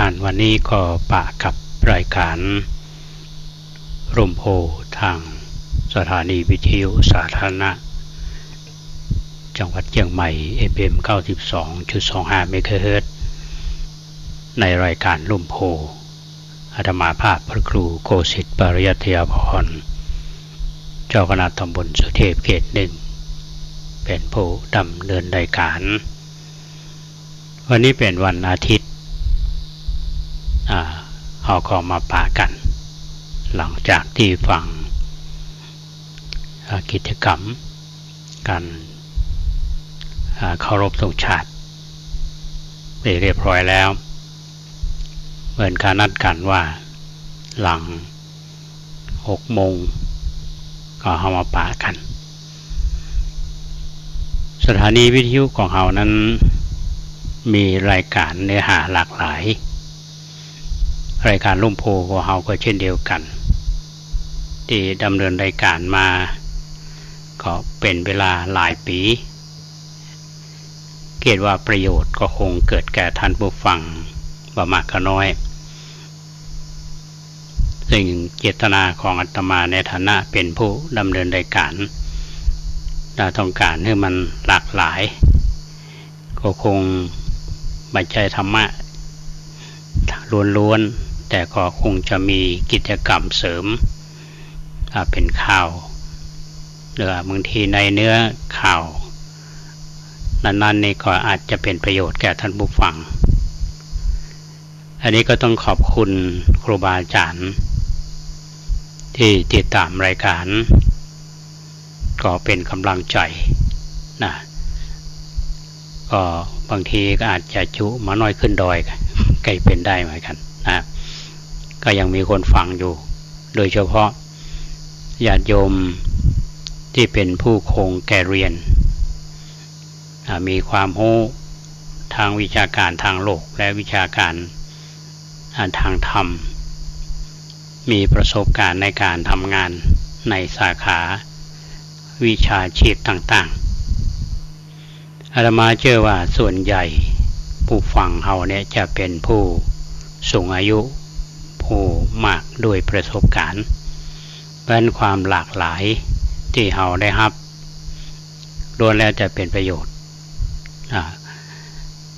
ท่านวันนี้ก็ปะกับรายการร่มโพทางสถานีวิทยุสาธารณะจังหวัดเชียงใหม่ FM 92.25 เมกะเฮิรตซ์ในรายการร่มโพอาตมาภาพพระครูโกสิทธิ์ปริยัติยาภรณ์เจ้าคณะตำบลสุเทพเขตหนึ่งเป็นผู้ดำเนินรายการวันนี้เป็นวันอาทิตย์เราก็มาปะกันหลังจากที่ฟังกิจกรรมการเคารพธงชาติเรียบร้อยแล้วเหมือนการนัดกันว่าหลัง6 โมงก็เข้ามาปะกันสถานีวิทยุของเรานั้นมีรายการเนื้อหาหลากหลายรายการร่มโพของเราก็เช่นเดียวกันที่ดำเนินรายการมาก็เป็นเวลาหลายปีเกตว่าประโยชน์ก็คงเกิดแก่ท่านผู้ฟังบ่มากก็น้อยซึ่งเจตนาของอาตมาในฐานะเป็นผู้ดำเนินรายการเราต้องการให้มันหลากหลายก็คงไม่ใช่ธรรมะล้วนๆแต่ก็คงจะมีกิจกรรมเสริมเป็นข่าวหรือบางทีในเนื้อข่าวนั้นๆนี่ก็อาจจะเป็นประโยชน์แก่ท่านผู้ฟังอันนี้ก็ต้องขอบคุณครูบาอาจารย์ที่ติดตามรายการก็เป็นกำลังใจนะก็บางทีก็อาจจะจุมาน้อยขึ้นดอยก็เป็นได้เหมือนกันนะก็ยังมีคนฟังอยู่โดยเฉพาะญาติโยมที่เป็นผู้คงแก่เรียนมีความรู้ทางวิชาการทางโลกและวิชาการทางธรรมมีประสบการณ์ในการทำงานในสาขาวิชาชีพต่างๆอาตมาเชื่อว่าส่วนใหญ่ผู้ฟังเราเนี่ยจะเป็นผู้สูงอายุผู้มากด้วยประสบการณ์เป็นความหลากหลายที่เราได้รับล้วนแล้วจะเป็นประโยชน์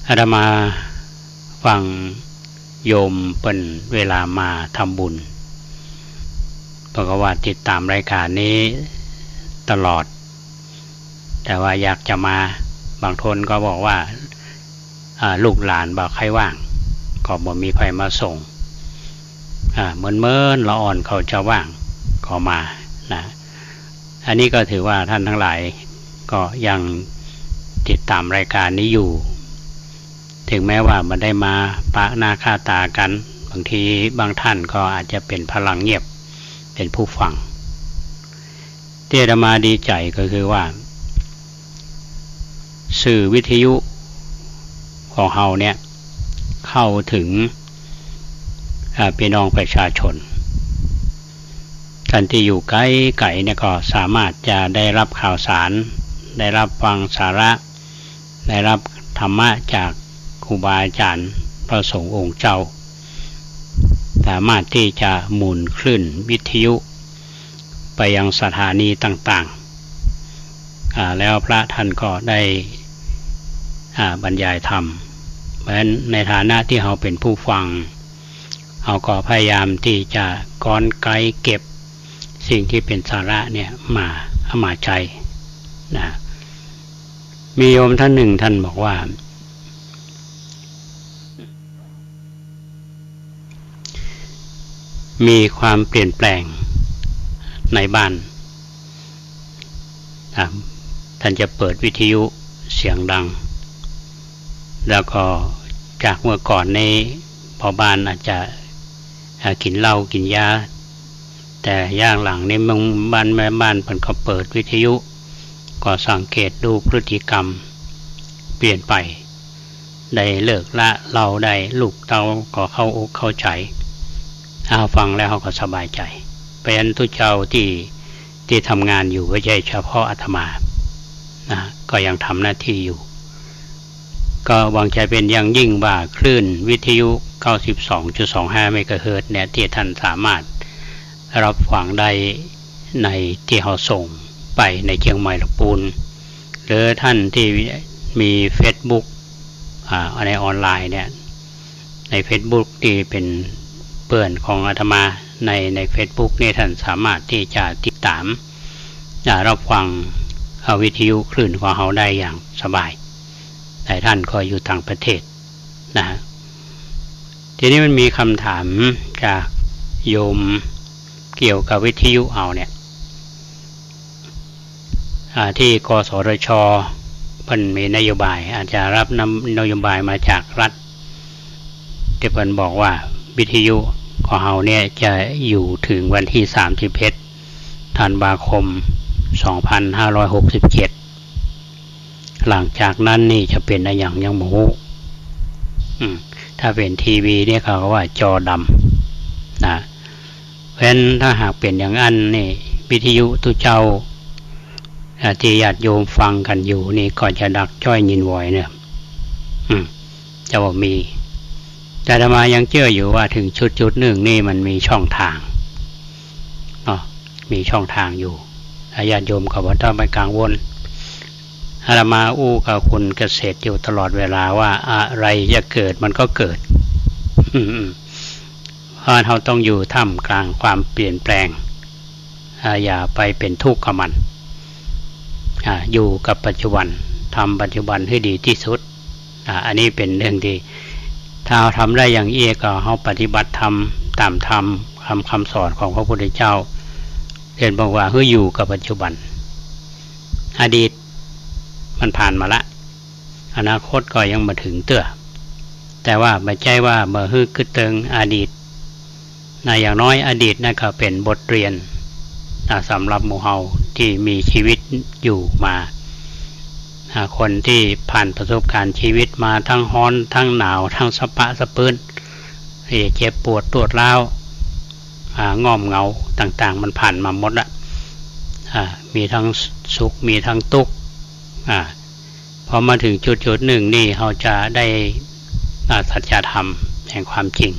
อาตมาฟังโยมเป็นเวลามาทำบุญเพราะว่าติดตามรายการนี้ตลอดแต่ว่าอยากจะมาบางคนก็บอกว่าลูกหลานบอกใครว่างก็บ่มีใครมาส่งเหมือนละอ่อนเขาจะว่างก็มานะอันนี้ก็ถือว่าท่านทั้งหลายก็ยังติดตามรายการนี้อยู่ถึงแม้ว่ามันได้มาปะหน้าค่าตากันบางทีบางท่านก็อาจจะเป็นพลังเงียบเป็นผู้ฟังที่อาตมาดีใจก็คือว่าสื่อวิทยุของเราเนี่ยเข้าถึงพี่น้องประชาชนท่านที่อยู่ใกล้ๆเนี่ยก็สามารถจะได้รับข่าวสารได้รับฟังสาระได้รับธรรมะจากครูบาอาจารย์พระสงฆ์องค์เจ้าสามารถที่จะหมุนคลื่นวิทยุไปยังสถานีต่างๆแล้วพระท่านก็ได้บรรยายธรรมเพราะฉะนั้นในฐานะที่เราเป็นผู้ฟังเราก็พยายามที่จะก้อนไกลเก็บสิ่งที่เป็นสาระเนี่ยมาใจนะมีโยมท่านหนึ่งท่านบอกว่ามีความเปลี่ยนแปลงในบ้านท่านจะเปิดวิทยุเสียงดังแล้วก็จากเมื่อก่อนในพอบ้านอาจจะกินเหล้ากินยาแต่ย่างหลังในเมืองบ้านแม่บ้านเพิ่นก็เปิดวิทยุก็สังเกตดูพฤติกรรมเปลี่ยนไปได้เลิกละเราได้ลูกเต้าก็เข้าอกเข้าใจฟังแล้วเขาก็สบายใจเป็นทุกเจ้าที่ทำงานอยู่ไม่ใช่เฉพาะอาตมานะก็ยังทำหน้าที่อยู่ ก็หวังใจเป็นอย่างยิ่งว่าคลื่นวิทยุ 92.25 เมกะเฮิรตซ์เนี่ยที่ท่านสามารถรับฟังได้ในที่เขาส่งไปในเชียงใหม่ลำพูนหรือท่านที่มี Facebook ในออนไลน์เนี่ยใน Facebook ที่เป็นเพื่อนของอาตมาใน Facebook เนี่ยท่านสามารถที่จะติดตามรับฟังวิทยุคลื่นของเขาได้อย่างสบายแต่ท่านก็อยู่ต่างประเทศนะฮะทีนี้มันมีคำถามจากโยมเกี่ยวกับวิทยุเอาเนี่ยที่กสทช.เพิ่นมีนโยบายอาจจะรับนโยบายมาจากรัฐที่เพิ่นบอกว่าวิทยุของเราเนี่ยจะอยู่ถึงวันที่31 ธันวาคม 2567หลังจากนั้นนี่จะเป็นอะไรยังหมูถ้าเป็นทีวีเนี่ยเขาว่าจอดำนะเพราะฉะนั้นถ้าหากเป็นอย่างนั้นนี่วิทยุตุเจ้าที่ญาติโยมฟังกันอยู่นี่ก็จะดักจ้อยยินวอยเนี่ยจะบอกมีแต่อาตมายังเชื่ออยู่ว่าถึงจุดหนึ่งนี่มันมีช่องทางมีช่องทางอยู่ญาติโยมก็บ่ต้องไปกังวลอาตมาอู้กับคุณเกษตรอยู่ตลอดเวลาว่าอะไรจะเกิดมันก็เกิดเพราะเราต้องอยู่ท่ามกลางความเปลี่ยนแปลงอย่าไปเป็นทุกข์กับมันอยู่กับปัจจุบันทำปัจจุบันให้ดีที่สุดอันนี้เป็นเรื่องที่ถ้าเราทำได้อย่างก็เราปฏิบัติทำตามธรรมคำสอนของพระพุทธเจ้าเรียนบอกว่าให้อยู่กับปัจจุบันอดีตมันผ่านมาละอนาคตก็ยังมาถึงเตื้อแต่ว่าไม่ใช่ว่าเมื่อฮึกึดเติงอดีตอย่างน้อยอดีตนั่นก็เป็นบทเรียนสำหรับหมู่เฮาที่มีชีวิตอยู่มาคนที่ผ่านประสบการณ์ชีวิตมาทั้งร้อนทั้งหนาวทั้งสะปะสะปื้นเจ็บปวดปวดร้าวง่อมเหงาต่างๆมันผ่านมาหมดละมีทั้งสุขมีทั้งทุกข์พอมาถึงจุดหนึ่งนี่เราจะได้สัจธรรมแห่งความจริง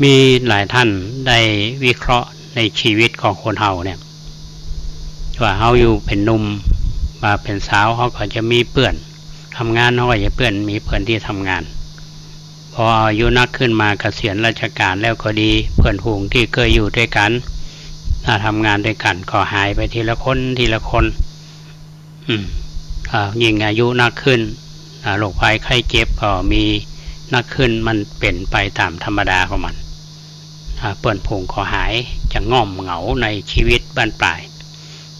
มีหลายท่านได้วิเคราะห์ในชีวิตของคนเฮาเนี่ยว่าเฮาอยู่เป็นหนุ่มมาเป็นสาวเขาก็จะมีเพื่อนทำงานเขาก็จะมีเพื่อนที่ทำงานพออายุนักขึ้นมาเกษียณราชการแล้วก็ดีเพื่อนฝูงที่เคยอยู่ด้วยกันทำงานด้วยกันก็หายไปทีละคนยิ่งอายุนักขึ้นโรคภัยไข้เจ็บก็มีนักขึ้นมันเป็นไปตามธรรมดาของมันเพื่อนฝูงก็หายจะง่อมเหงาในชีวิตบ้านปลาย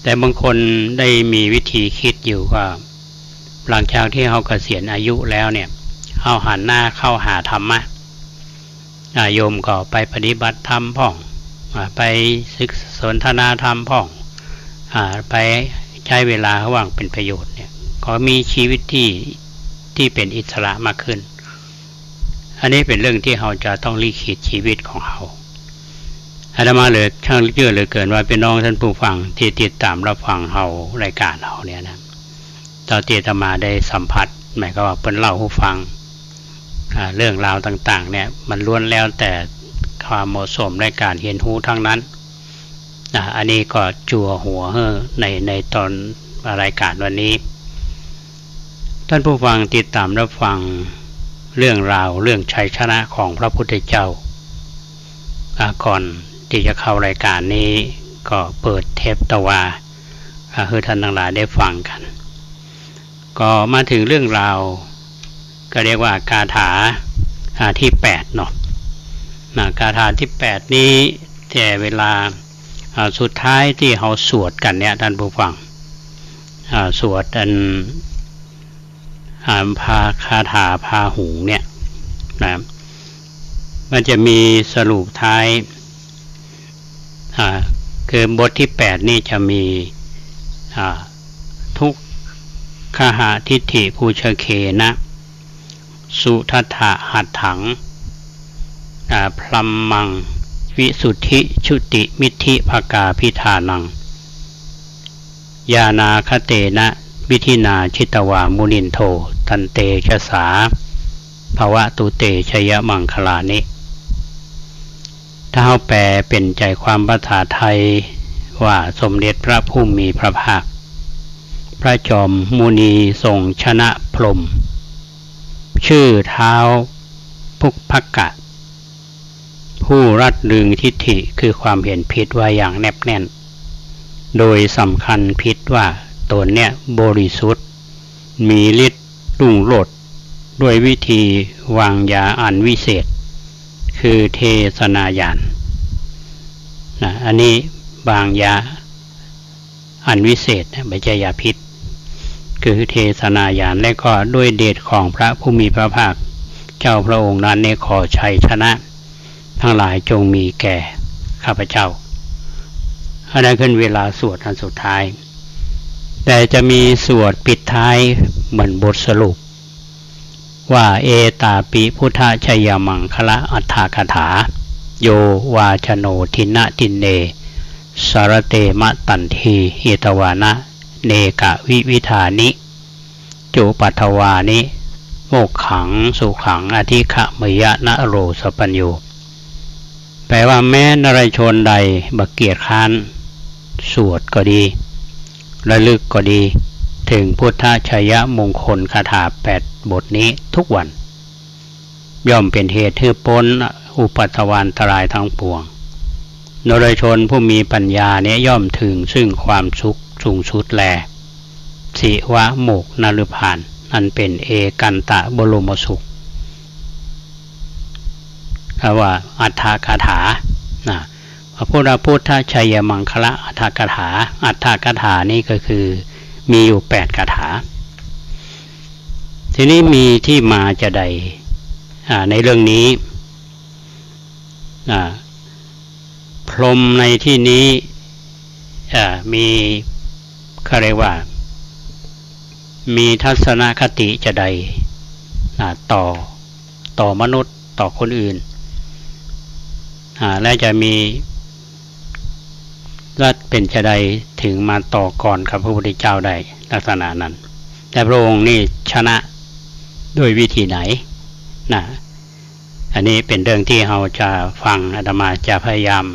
แต่บางคนได้มีวิธีคิดอยู่ว่าหลังจากที่เขาเกษียณอายุแล้วเนี่ยเขาหันหน้าเข้าหาธรรมะโยมก็ไปปฏิบัติธรรมพ่องไปศึกษาสนทนาธรรมพ่องไปใช้เวลาว่างเป็นประโยชน์เนี่ยก็มีชีวิตที่เป็นอิสระมากขึ้นอันนี้เป็นเรื่องที่เราจะต้องลิขิตชีวิตของเขาอาตมาเลยช่างเชื่อเลยเกินว่าเป็นน้องท่านผู้ฟังที่ติดตามรับฟังเรารายการเราเนี่ยนะตอนที่อาตมาได้สัมผัสหมายความว่าเพิ่นเล่าให้ฟังเรื่องราวต่างๆเนี่ยมันล้วนแล้วแต่ความเหมาะสมในการเห็นหูทั้งนั้นอันนี้ก็จั่วหัวในตอนรายการวันนี้ท่านผู้ฟังติดตามรับฟังเรื่องราวเรื่องชัยชนะของพระพุทธเจ้าก่อนที่จะเข้ารายการนี้ก็เปิดเทปตะวาให้ท่านทั้งหลายได้ฟังกันก็มาถึงเรื่องราวก็เรียกว่าคาถาที่8เนาะคาถาที่8นี้แต่เวลาสุดท้ายที่เขาสวดกันเนี่ยท่านผู้ฟังสวดอันพาคาถาพาหุงเนี่ยนะมันจะมีสรุปท้ายคือบทที่8นี่จะมีทุกขหาทิฏฐิภูชเคนะสุทัฏฐะหัตถังพลัมมังวิสุทธิชุติมิทธิภกาพิธานังญาณาคเตนะวิธินาชิตวามุนินโทตันเตชะสาภ ภวะตุเตชยมังคลานิถ้าเราแปลเป็นใจความภาษาไทยว่าสมเด็จพระผู้มีพระภาคพระจอมมุนีทรงชนะพรหมชื่อเท้าพุกภกะผู้รัดรึงทิฏฐิคือความเห็นผิดไว้อย่างแนบแน่นโดยสำคัญผิดว่าตนเนี่ยบริสุทธิ์มีฤทธิ์รุ่งโรจน์ด้วยวิธีวางยาอันวิเศษคือเทศนาญาณนะอันนี้วางยาอันวิเศษไม่ใช่ยาพิษคือเทศนาญาณและก็ด้วยเดชของพระผู้มีพระภาคเจ้าพระองค์นั้นในขอชัยชนะทั้งหลายจงมีแก่ข้าพเจ้าอันนั้นขึ้นเวลาสวดอันสุดท้ายแต่จะมีสวดปิดท้ายเหมือนบทสรุปว่าเอตาปิพุทธชัยมังคละอัฏฐกถาโยวาชโนทินะตินเนสารเตมะตันทีหิตวานะเนกะวิวิธานิจุปัทวานิโมกขังสุขังอธิขะมยะนะโรสปัญโยแปลว่าแม้นรชนใดบักเกียรติค้านสวดก็ดีระลึกก็ดีถึงพุทธชัยมงคลคาถา8 บทนี้ทุกวันย่อมเป็นเหตุให้พ้นอุปัฏฐวาอันตรายทั้งปวงนรชนผู้มีปัญญาเนี่ยย่อมถึงซึ่งความสุขสูงสุดแลสิวะโมกนฤพานอันเป็นเอกันตะบรมสุขว่าอัฏฐกถาพระพุทธชัยมังคละอัฏฐกถาอัฏฐกถานี่ก็คือมีอยู่8คาถาทีนี้มีที่มาจะใดในเรื่องนี้พรหมในที่นี้มีเขาเรียกว่ามีทัศนคติจะใดต่อมนุษย์ต่อคนอื่นและจะมีรัฐเป็นจะใดถึงมาต่อก่อนกับพระพุทธเจ้าได้ลักษณะนั้นแต่พระองค์นี่ชนะด้วยวิธีไหนอันนี้เป็นเรื่องที่เราจะฟังอาตมาจะพยายาม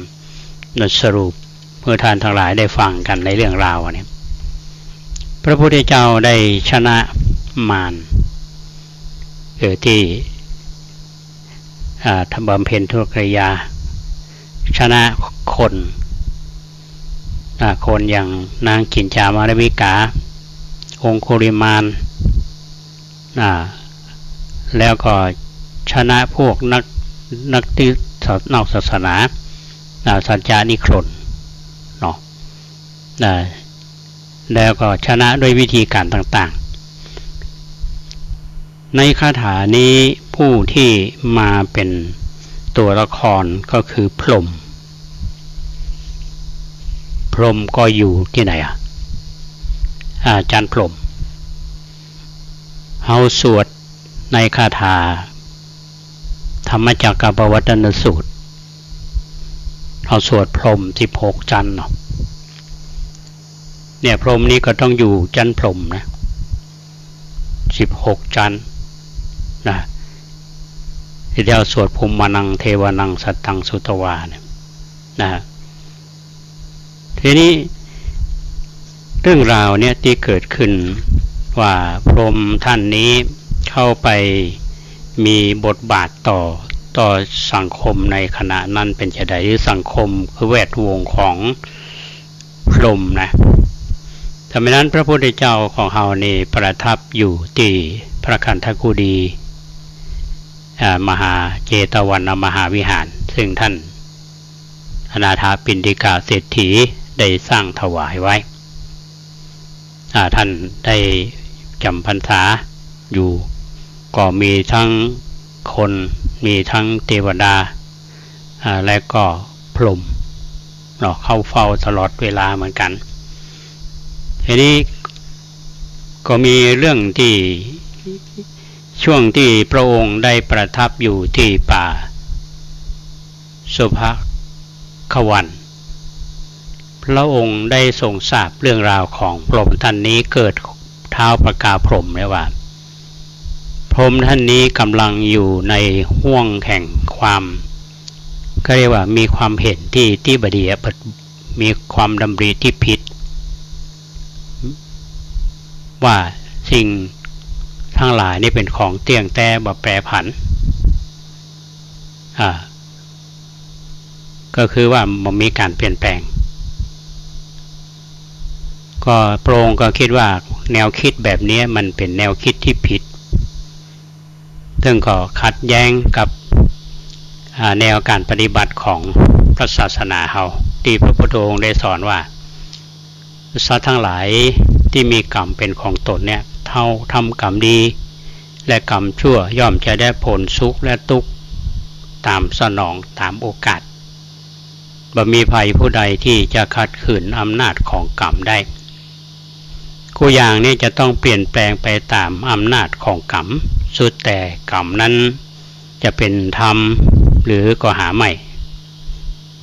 สรุปเพื่อท่านทั้งหลายได้ฟังกันในเรื่องราวนี้พระพุทธเจ้าได้ชนะมารที่บำเพ็ญทุกขกิริยาชนะคนอย่างนางกินจามารวิกาองคุลิมานแล้วก็ชนะพวกนักที่นอกศาสนาสัจจานิครนเนาะแล้วก็ชนะด้วยวิธีการต่างๆในคาถานี้ผู้ที่มาเป็นตัวละครก็คือพรหมก็อยู่ที่ไหนอาจารย์พรหมเฮาสวดในคาถาธรรมจักรปวัตตนสูตรเราสวดพรหม16 จันทร์เนี่ยพรหมนี้ก็ต้องอยู่จันทร์พรหมนะ16 จันทร์ที่เราสวดภูมิมานังเทวานังสัตตังสุตวาเนี่ยทีนี้เรื่องราวเนี่ยที่เกิดขึ้นว่าพรหมท่านนี้เข้าไปมีบทบาทต่อสังคมในขณะนั้นเป็นจะใดหรือสังคมคือแวดวงของพรหมนะทำไมนั้นพระพุทธเจ้าของเฮานี่ประทับอยู่ที่พระคันธกุฎีมหาเจตวันมหาวิหารซึ่งท่านอนาถาปิณฑิกาเศรษฐีได้สร้างถวายไว้ท่านได้จำพรรษาอยู่ก็มีทั้งคนมีทั้งเทวดาและก็พรหมเข้าเฝ้าตลอดเวลาเหมือนกันทีนี้ก็มีเรื่องที่ช่วงที่พระองค์ได้ประทับอยู่ที่ป่าสุภควัน พระองค์ได้ทรงทราบเรื่องราวของพรหมท่านนี้เกิดเท้าประกาพรหมเนี่ยว่าพ พรหมท่านนี้กำลังอยู่ในห้วงแห่งความก็เรียกว่ามีความเห็นที่บดีมีความดำริที่ผิดว่าสิ่งทั้งหลายนี่เป็นของเที่ยงแต่บ่แปรผันก็คือว่ามันมีการเปลี่ยนแปลงก็พระองค์ก็คิดว่าแนวคิดแบบนี้มันเป็นแนวคิดที่ผิดซึ่งก็ขัดแย้งกับแนวการปฏิบัติของพระศาสนาเราที่พระพุทธองค์ได้สอนว่าสัตว์ทั้งหลายที่มีกรรมเป็นของตนเนี่ยเท่าทำกรรมดีและกรรมชั่วย่อมจะได้ผลสุขและทุกข์ตามสนองตามโอกาสบ่มีภัยผู้ใดที่จะขัดขืนอำนาจของกรรมได้กูอย่างนี้จะต้องเปลี่ยนแปลงไปตามอำนาจของกรรมสุดแต่กรรมนั้นจะเป็นธรรมหรือก็หาไม่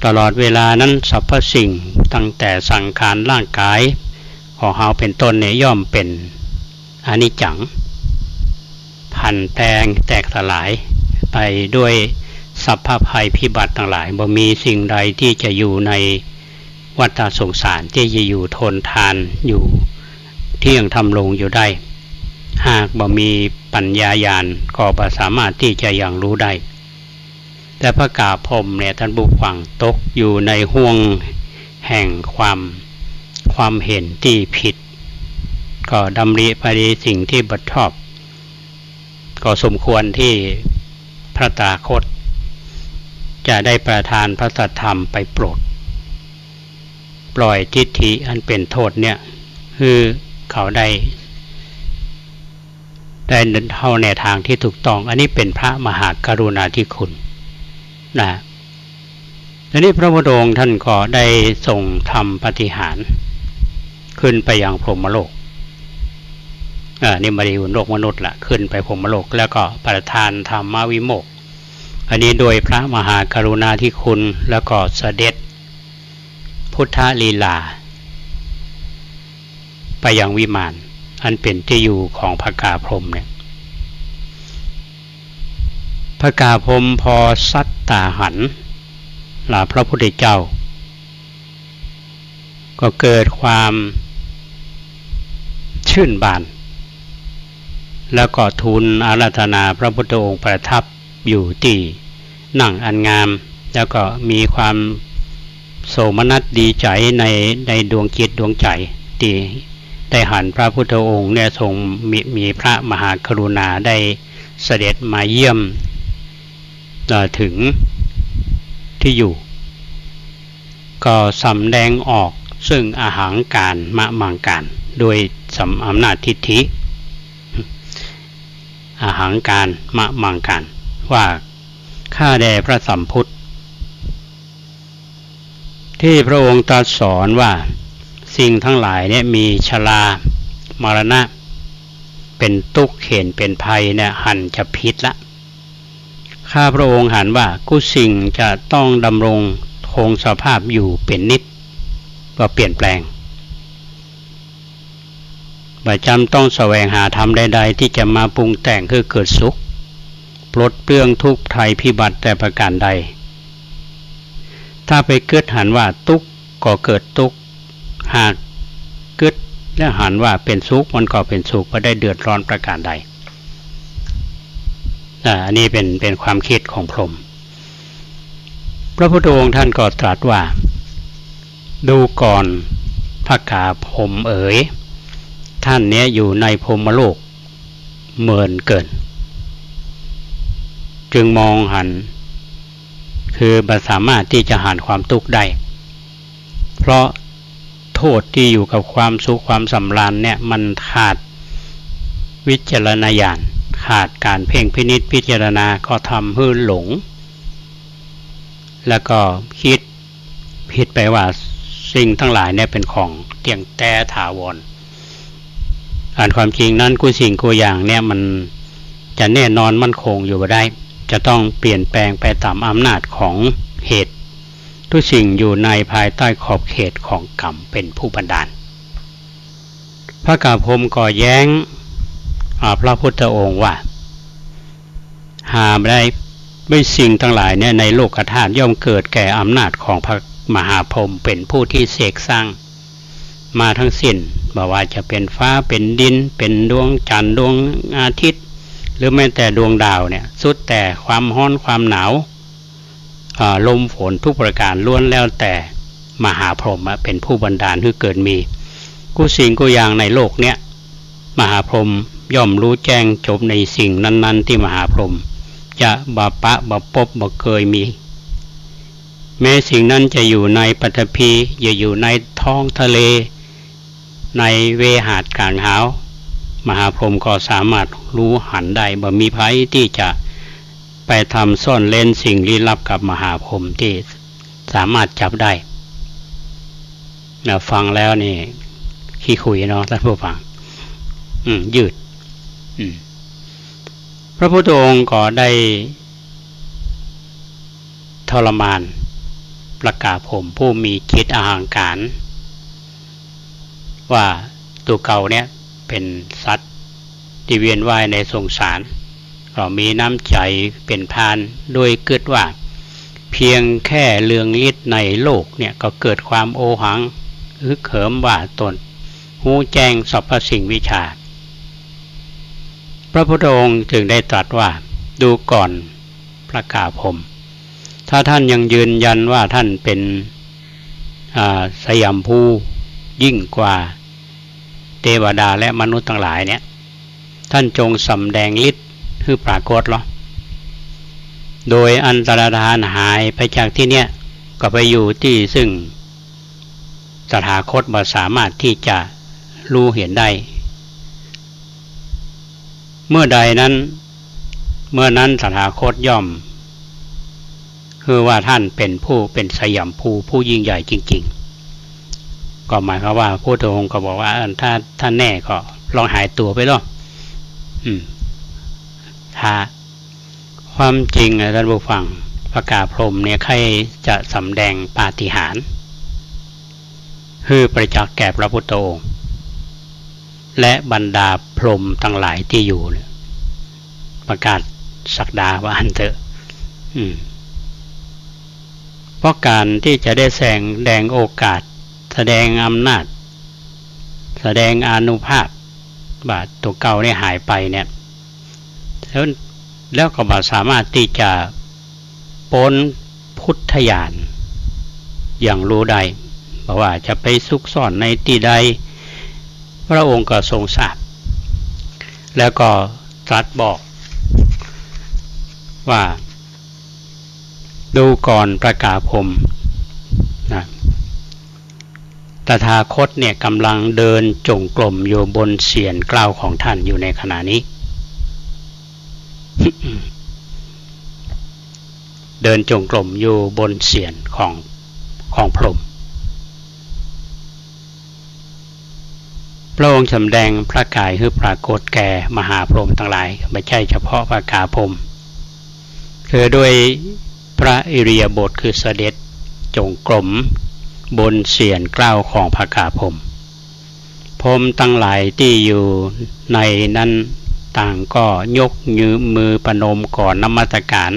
ตลอดเวลานั้นสรรพสิ่งตั้งแต่สังขารร่างกายของเราเป็นต้นเนี่ยย่อมเป็นอนิจจังพันแตกสลายไปด้วยสัพพภัยพิบัติต่างหลายบ่มีสิ่งใดที่จะอยู่ในวัฏสงสารที่จะอยู่ทนทานอยู่เที่ยงทำลงอยู่ได้หากบ่มีปัญญาญาณก็บ่สามารถที่จะยังรู้ได้แต่พระกาพรหมเนี่ยท่านบุฟังตกอยู่ในห่วงแห่งความเห็นที่ผิดก็ดำริไปในสิ่งที่บัดชอบก็สมควรที่พระตถาคตจะได้ประทานพระสัทธรรมไปโปรดปล่อยทิฏฐิอันเป็นโทษเนี่ยคือเขาได้เข้าในทางที่ถูกต้องอันนี้เป็นพระมหากรุณาธิคุณนะและนี้พระพุทธองค์ท่านก็ได้ทรงทำปาฏิหาริย์ขึ้นไปยังพรหมโลกนี่มาดีอยู่โลกมนุษย์ละขึ้นไปพรหมโลกแล้วก็ประทานธรรมวิโมกข์อันนี้โดยพระมหากรุณาธิคุณแล้วก็เสด็จพุทธลีลาไปยังวิมานอันเป็นที่อยู่ของพระกาพรหมเนี่ยพระกาพรหมพอสัตตาหันลาพระพุทธเจ้าก็เกิดความชื่นบานแล้วก็ทูลอาราธนาพระพุทธองค์ประทับอยู่ที่นั่งอันงามแล้วก็มีความโสมนัสดีใจในดวงจิตดวงใจที่ได้หันพระพุทธองค์เนี่ยทรงมีพระมหากรุณาได้เสด็จมาเยี่ยมถึงที่อยู่ก็สำแดงออกซึ่งอาหังการมะมังการโดยอำนาจทิฏฐิอาหังการมะมังการว่าข้าแด่พระสัมพุทธที่พระองค์ตรัสสอนว่าสิ่งทั้งหลายเนี่ยมีชรามรณะเป็นทุกข์เข็ญเป็นภัยเนี่ยหันจะพิษละข้าพระองค์หันว่ากุสิ่งจะต้องดำรงคงสภาพอยู่เป็นนิจก็เปลี่ยนแปลงประจำต้องแสวงหาธรรมใดๆที่จะมาปรุงแต่งคือเกิดสุขปลดเปลื้องทุกข์ภัยพิบัติแต่ประการใดถ้าไปเกิดหันว่าทุกข์ก็เกิดทุกข์หากเกิดและหันว่าเป็นสุขมันก็เป็นสุขไม่ได้เดือดร้อนประการใดอันนี้เป็นความคิดของพรหมพระพุทธองค์ท่านก็ตรัสว่าดูก่อนพระกาพรหมเอ๋ยท่านเนี้ยอยู่ในพรหมโลกเมินเกินจึงมองหันคือบ่สามารถที่จะหันความทุกข์ได้เพราะโทษที่อยู่กับความสุขความสำราญเนี่ยมันขาดวิจารณญาณขาดการเพ่งพินิจพิจารณาก็ทำให้หลงแล้วก็คิดผิดไปว่าสิ่งทั้งหลายเนี่ยเป็นของเที่ยงแต่ถาวรความจริงนั้นกูสิ่งกูอย่างเนี่ยมันจะแน่นอนมั่นคงอยู่บ่ได้จะต้องเปลี่ยนแปลงไปตามอำนาจของเหตุทุกสิ่งอยู่ในภายใต้ขอบเขตของกรรมเป็นผู้บันดาลพระกาพรหมก็แย้งพระพุทธองค์ว่า หาได้ไม่สิ่งทั้งหลายเนี่ยในโลกธาตุย่อมเกิดแก่อำนาจของพระมหาพรหมเป็นผู้ที่เสกสร้างมาทั้งสิ้นบ่ว่าจะเป็นฟ้าเป็นดินเป็นดวงจันทร์ดวงอาทิตย์หรือแม้แต่ดวงดาวเนี่ยสุดแต่ความร้อนความหนาวลมฝนทุกประการล้วนแล้วแต่มหาพรหมเป็นผู้บันดาลให้เกิดมีกุสิ่งกุอย่างในโลกเนี้ยมหาพรหมย่อมรู้แจ้งจบในสิ่งนั้นๆที่มหาพรหมจะบาปะบาปบบ่เคยมีแม้สิ่งนั้นจะอยู่ในปฐพีอยู่ในท้องทะเลในเวหาดกลางหาวมหาพรหมก็สามารถรู้หันได้บ่มีภัยที่จะไปทำซ่อนเล่นสิ่งลี้ลับกับมหาพรหมที่สามารถจับได้ฟังแล้วนี่ขี้คุยเนาะท่านผู้ฟังยืดพระพุทธองค์ก็ได้ทรมานประกาศผมผู้มีจิตอหังการว่าตัวเก่าเนี่ยเป็นสัตว์ที่เวียนว่ายในสงสารก็มีน้ำใจเป็นพานโดยเกิดว่าเพียงแค่เลืองฤทธิ์ในโลกเนี่ยก็เกิดความโอหังฮึกเหิมว่าตนหูแจ้งสรรพสิ่งวิชาพระพุทธองค์จึงได้ตรัสว่าดูก่อนพระกาพรหมถ้าท่านยังยืนยันว่าท่านเป็นสยามภูยิ่งกว่าเทวดาและมนุษย์ทั้งหลายเนี่ยท่านจงสำแดงฤทธิ์คือปรากฏหรอโดยอันตรธานหายไปจากที่เนี้ยก็ไปอยู่ที่ซึ่งตถาคตบ่สามารถที่จะรู้เห็นได้เมื่อใดนั้นเมื่อนั้นตถาคตย่อมคือว่าท่านเป็นผู้เป็นสยามภูผู้ยิ่งใหญ่จริงๆก็หมายความว่าพระพุทธองค์ก็บอกว่าถ้าท่านแน่ก็ลองหายตัวไปหรอกถ้าความจริงท่านผู้ฟังพระกาพรหมเนี่ยใครจะสำแดงปาฏิหาริย์คือประจักษ์แก่พระพุทธองค์และบรรดาพรหมทั้งหลายที่อยู่ประกาศศักดาว่าอันเถอะเพราะการที่จะได้แสดงโอกาสแสดงอำนาจแสดงอานุภาพบาทตัวเก่าได้หายไปเนี่ยแล้วก็บ่สามารถที่จะพ้นพุทธญาณอย่างรู้ใดบอกว่าจะไปซุกซ่อนในที่ใดพระองค์ก็ทรงทราบแล้วก็ตรัสบอกว่าดูก่อนพระกาพรหมนะตถาคตเนี่ยกำลังเดินจงกรมอยู่บนเศียรเกล้าของท่านอยู่ในขณะนี้ เดินจงกรมอยู่บนเศียรของพรหมพระองค์สำแดงพระกายคือปรากฏแก่มหาพรหมทั้งหลายไม่ใช่เฉพาะพระกาพรหมคือด้วยพระอิริยาบถคือเสด็จจงกรมบนเศียรเกล้าของพระกาพรหมพรหมทั้งหลายที่อยู่ในนั้นต่างก็ยกมือประนมก่อนนมัสการ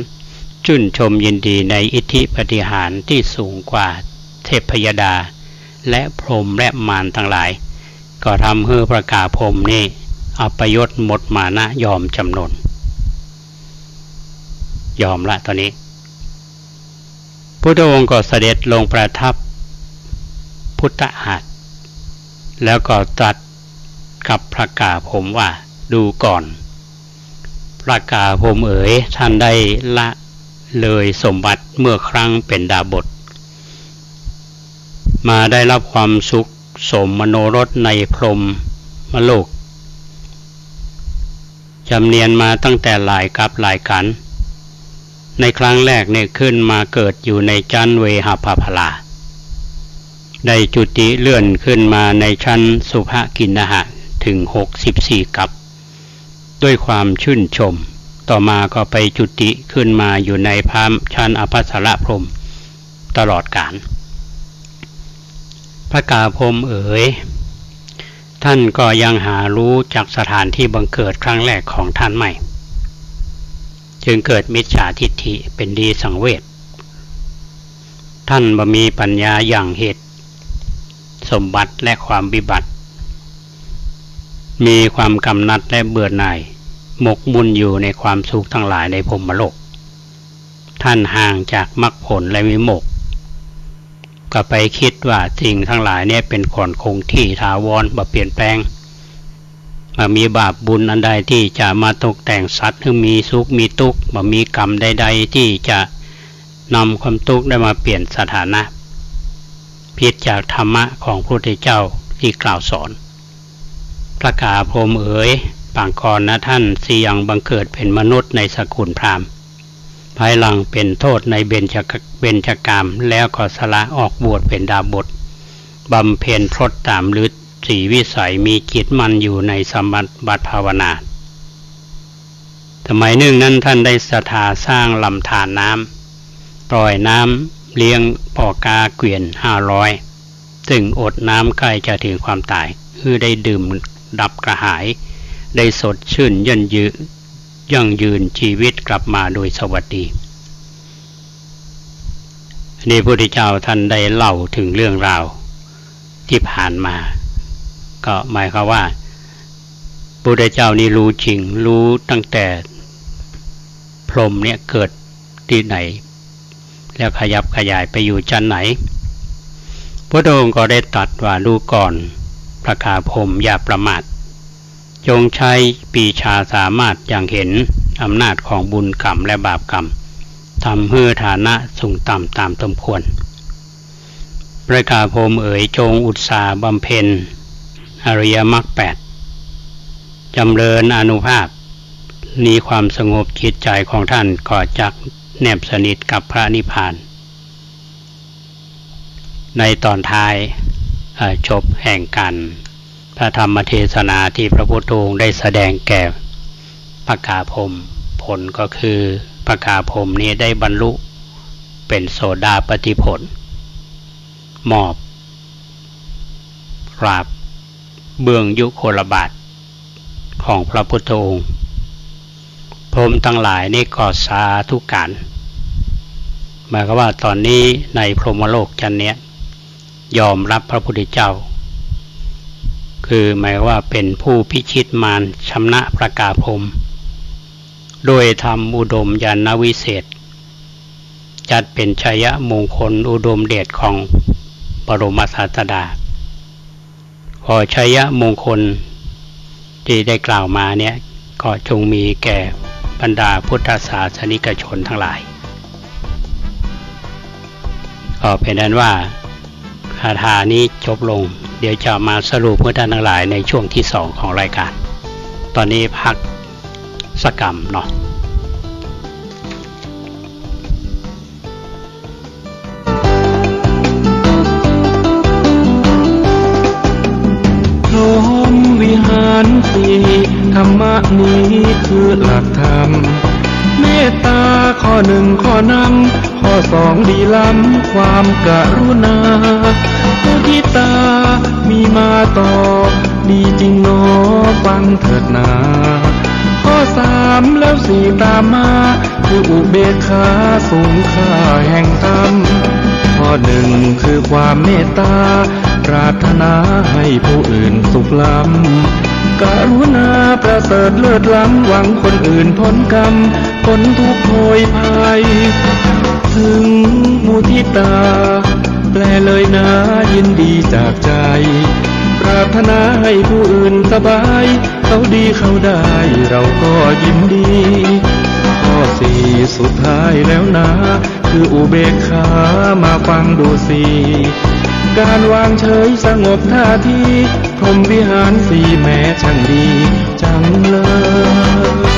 ชื่นชมยินดีในอิทธิปฏิหารที่สูงกว่าเทพยดาและพรหมและมารทั้งหลายก็ทำให้พระกาพรหมนี่อัปยศหมดมานะยอมจำนนยอมละตอนนี้พุทธองค์ก็เสด็จลงประทับพุทธหัตถ์แล้วก็ตรัสกับพระกาพรหมว่าดูก่อนพระกาพรหมเอ๋ยท่านได้ละเลยสมบัติเมื่อครั้งเป็นดาบสมาได้รับความสุขสมมโนรสในพรหมโลกจำเนียนมาตั้งแต่หลายกับหลายกันในครั้งแรกเนี่ยขึ้นมาเกิดอยู่ในชั้นเวหภพลาได้จุติเลื่อนขึ้นมาในชั้นสุภกินหะถึง64กับด้วยความชื่นชมต่อมาก็ไปจุติขึ้นมาอยู่ในพามชั้นอภัสสรพรหมตลอดกาลพระกาพรหมเอ๋ยท่านก็ยังหารู้จากสถานที่บังเกิดครั้งแรกของท่านไม่ จึงเกิดมิจฉาทิฏฐิเป็นดีสังเวชท่านบ่มีปัญญาอย่างเหตุสมบัติและความวิบัติมีความกำหนัดและเบื่อหน่ายหมกมุ่นอยู่ในความสุขทั้งหลายในพรหมโลกท่านห่างจากมรรคผลและวิโมกข์ก็ไปคิดว่าสิ่งทั้งหลายเนี่ยเป็นของคงที่ถาวรบ่เปลี่ยนแปลงบ่มีบาปบุญอันใดที่จะมาตกแต่งสัตว์ให้มีสุขมีทุกข์บ่มีกรรมใดๆที่จะนำความทุกข์ได้มาเปลี่ยนสถานะผิดจากธรรมะของพระพุทธเจ้าที่กล่าวสอนพระกาพรหมเอ๋ยปางก่อนนะท่านเสี่ยงบังเกิดเป็นมนุษย์ในสกุลพราหมณ์ภายหลังเป็นโทษในเบญจกามแล้วก็สละออกบวชเป็นดาบสบำเพ็ญพรตตามฤทธิ์สีวิสัยมีจิตมั่นอยู่ในสมบัติภาวนาสมัยหนึ่งนั้นท่านได้ศรัทธาสร้างลำธารน้ำปล่อยน้ำเลี้ยงพ่อกาเกวียน500ซึ่งอดน้ำใกล้จะถึงความตายคือได้ดื่มดับกระหายได้สดชื่นยั่งยืนชีวิตกลับมาโดยสวัสดีนี่พระพุทธเจ้าท่านได้เล่าถึงเรื่องราวที่ผ่านมาก็หมายความว่าพระพุทธเจ้านี่รู้จริงรู้ตั้งแต่พรหมเนี่ยเกิดที่ไหนแล้วขยับขยายไปอยู่ชั้นไหนพระองค์ก็ได้ตรัสว่าดูก่อนพระกาพรหมอย่าประมาทจงใช้ปีชาสามารถอย่างเห็นอำนาจของบุญกรรมและบาปกรรมทำให้ฐานะสูงต่ำตามสมควรพระกาพรหมเอ๋ยจงอุตสาห์บำเพ็ญอริยมรรค8จำเริญอานุภาพมีความสงบจิตใจของท่านก็จักแนบสนิทกับพระนิพพานในตอนท้ายจบแห่งการพระธรรมเทศนาที่พระพุทธองค์ได้แสดงแก่พระกาพรหมผลก็คือพระกาพรหมนี้ได้บรรลุเป็นโสดาปัตติผลมอบกราบเบื้องยุคลบาทของพระพุทธองค์พรหมทั้งหลายนี่ก็สาธุการหมายความว่าตอนนี้ในพรหมโลกชั้นนี้ยอมรับพระพุทธเจ้าคือหมายว่าเป็นผู้พิชิตมารชำนะพระกาพรหมโดยธรรมอุดมญาณวิเศษจัดเป็นชัยมงคลอุดมเดชของบรมศาสดาขอชัยมงคลที่ได้กล่าวมาเนี่ยก็จงมีแก่บรรดาพุทธศาสนิกชนทั้งหลายก็เป็นนั้นว่าคาถานี้จบลงเดี๋ยวจะมาสรุปเพื่อท่านทั้งหลายในช่วงที่2ของรายการตอนนี้พักสักกรรมเนาะพรหมวิหารสี่ธรรมะนี้คือหลักธรรมเมตตาข้อ1ข้อนำข้อ2ดีล้ำความกรุณามุทิตามีมาต่อดีจริงหนอฟังเถิดนาข้อ3แล้ว4ตามมาคืออุเบกขาสูงค่าแห่งธรรมข้อ1คือความเมตตาปรารถนาให้ผู้อื่นสุขล้ำกรุณาประเสริฐเลิศล้ำหวังคนอื่นพ้นกรรมพ้นทุกข์โผยภัยถึงมุทิตาแปลเลยนะยินดีจากใจปรารถนาให้ผู้อื่นสบายเขาดีเขาได้เราก็ยินดีข้อ4สุดท้ายแล้วนะคืออุเบกขามาฟังดูสิการวางเฉยสงบท่าทีพรหมวิหารสี่แม้ช่างดีจังเลย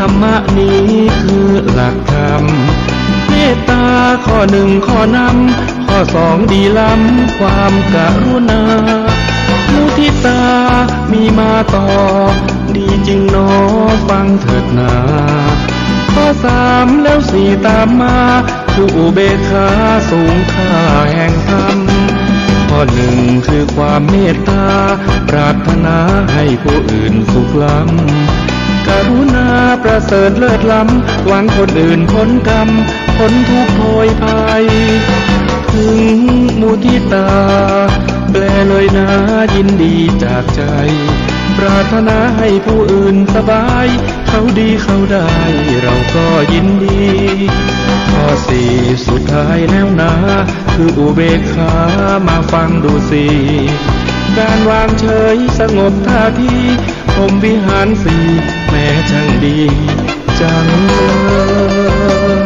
ธรรมะนี้คือหลักธรรมเมตตา ข้อหนึ่งข้อนำข้อสองดีล้ำความกรุณามุทิตามีมาต่อดีจริงหนอฟังเถิดนาข้อสามแล้วสี่ตามมาคืออุเบกขาสูงค่าแห่งธรรมข้อหนึ่งคือความเมตตาปรารถนาให้ผู้อื่นสุขล้ำกรุณาประเสริฐเลิศล้ำหวังคนอื่นพ้นกรรมพ้นทุกข์โพยภัยถึงมุทิตาแปลเลยนะยินดีจากใจปรารถนาให้ผู้อื่นสบายเขาดีเขาได้เราก็ยินดีข้อสี่สุดท้ายแล้วนะคืออุเบกขามาฟังดูสิการวางเฉยสงบท่าทีพรหมวิหารสี่แม้ช่างดีจังเลย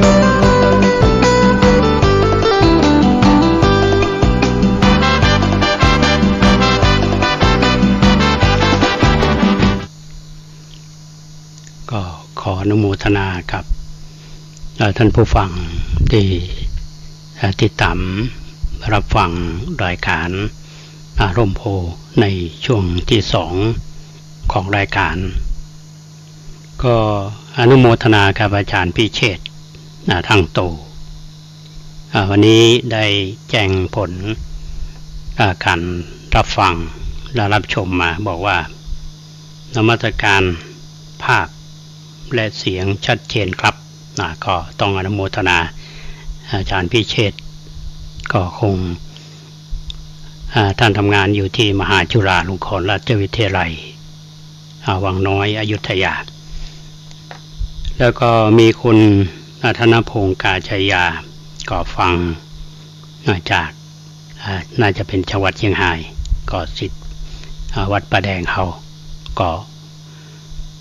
ก็ขออนุโมทนากับท่านผู้ฟังที่ติดตามรับฟังรายการร่มโพในช่วงที่สองของรายการก็อนุโมทนากับอาจารย์พิเชษฐ์ทั้งโตวันนี้ได้แจ้งผลการรับฟังและรับชมมาบอกว่านมัสการภาพและเสียงชัดเจนครับก็ต้องอนุโมทนาอาจารย์พิเชษฐ์ก็คงท่านทำงานอยู่ที่มหาจุฬาลงกรณราชวิทยาลัยวังน้อยอยุธยาแล้วก็มีคุณธนพงศ์กาชัยยาก็ฟังจากน่าจะเป็นจังหวัดเชียงรายก็ศิษย์วัดประแดงเขาก็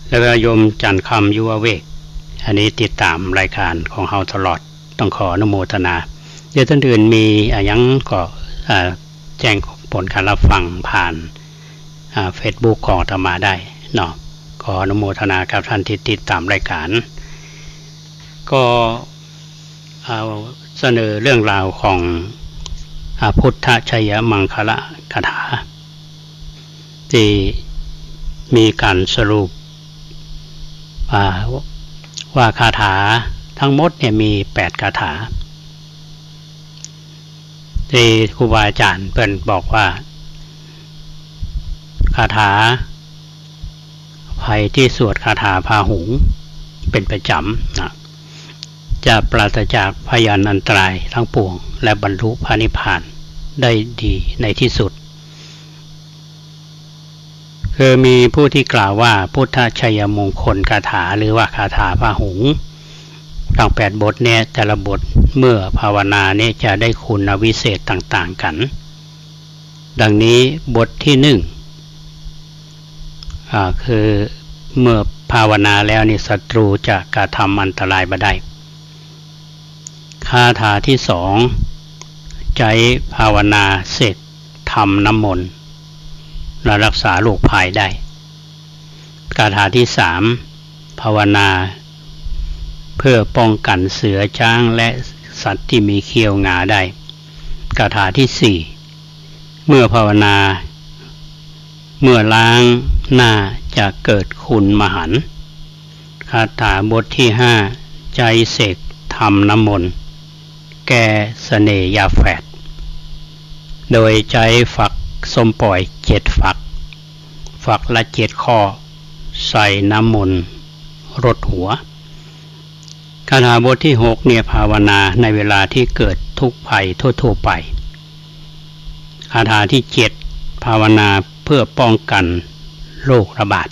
แล้วก็โยมจันทร์คำยุวเวกอันนี้ติดตามรายการของเฮาตลอดต้องขออนุโมทนาเดี๋ยวท่านอื่นมียังก็แจ้งผลการรับฟังผ่านFacebook ของอาตมาได้เนาะขออนุโมทนากับท่านที่ติดตามรายการก็เสนอเรื่องราวของพุทธชัยมังคละคาถาที่มีการสรุปว่าคาถาทั้งหมดเนี่ยมี8คาถาที่ครูบาอาจารย์เพิ่นบอกว่าคาถาใครที่สวดคาถาพาหุงเป็นประจำนะจะปราศจากพยานอันตรายทั้งปวงและบรรลุพระนิพพานได้ดีในที่สุดคือมีผู้ที่กล่าวว่าพุทธชัยมงคลคาถาหรือว่าคาถาพาหุงทั้ง8บทเนี่ยแต่ละบทเมื่อภาวนาเนี่ยจะได้คุณวิเศษต่างๆกันดังนี้บทที่1คือเมื่อภาวนาแล้วนี่ศัตรูจะกระทำอันตรายบ่ได้คาถาที่2ใจภาวนาเสร็จทำน้ำมนต์และรักษาโรคภัยได้คาถาที่3ภาวนาเพื่อป้องกันเสือช้างและสัตว์ที่มีเขี้ยวงาได้คาถาที่4เมื่อภาวนาเมื่อล้างหน้าจะเกิดคุณมหันต์คาถาบทที่5ใจเสกทำน้ำมนต์แก้เสน่ห์ยาแฝดโดยใจฝักส้มปล่อย7ฝักละ7ข้อใส่น้ำมนต์รดหัวคาถาบทที่6เนี่ยภาวนาในเวลาที่เกิดทุกข์ภัยทั่วๆไปคาถาที่7ภาวนาเพื่อป้องกันโรคระบาด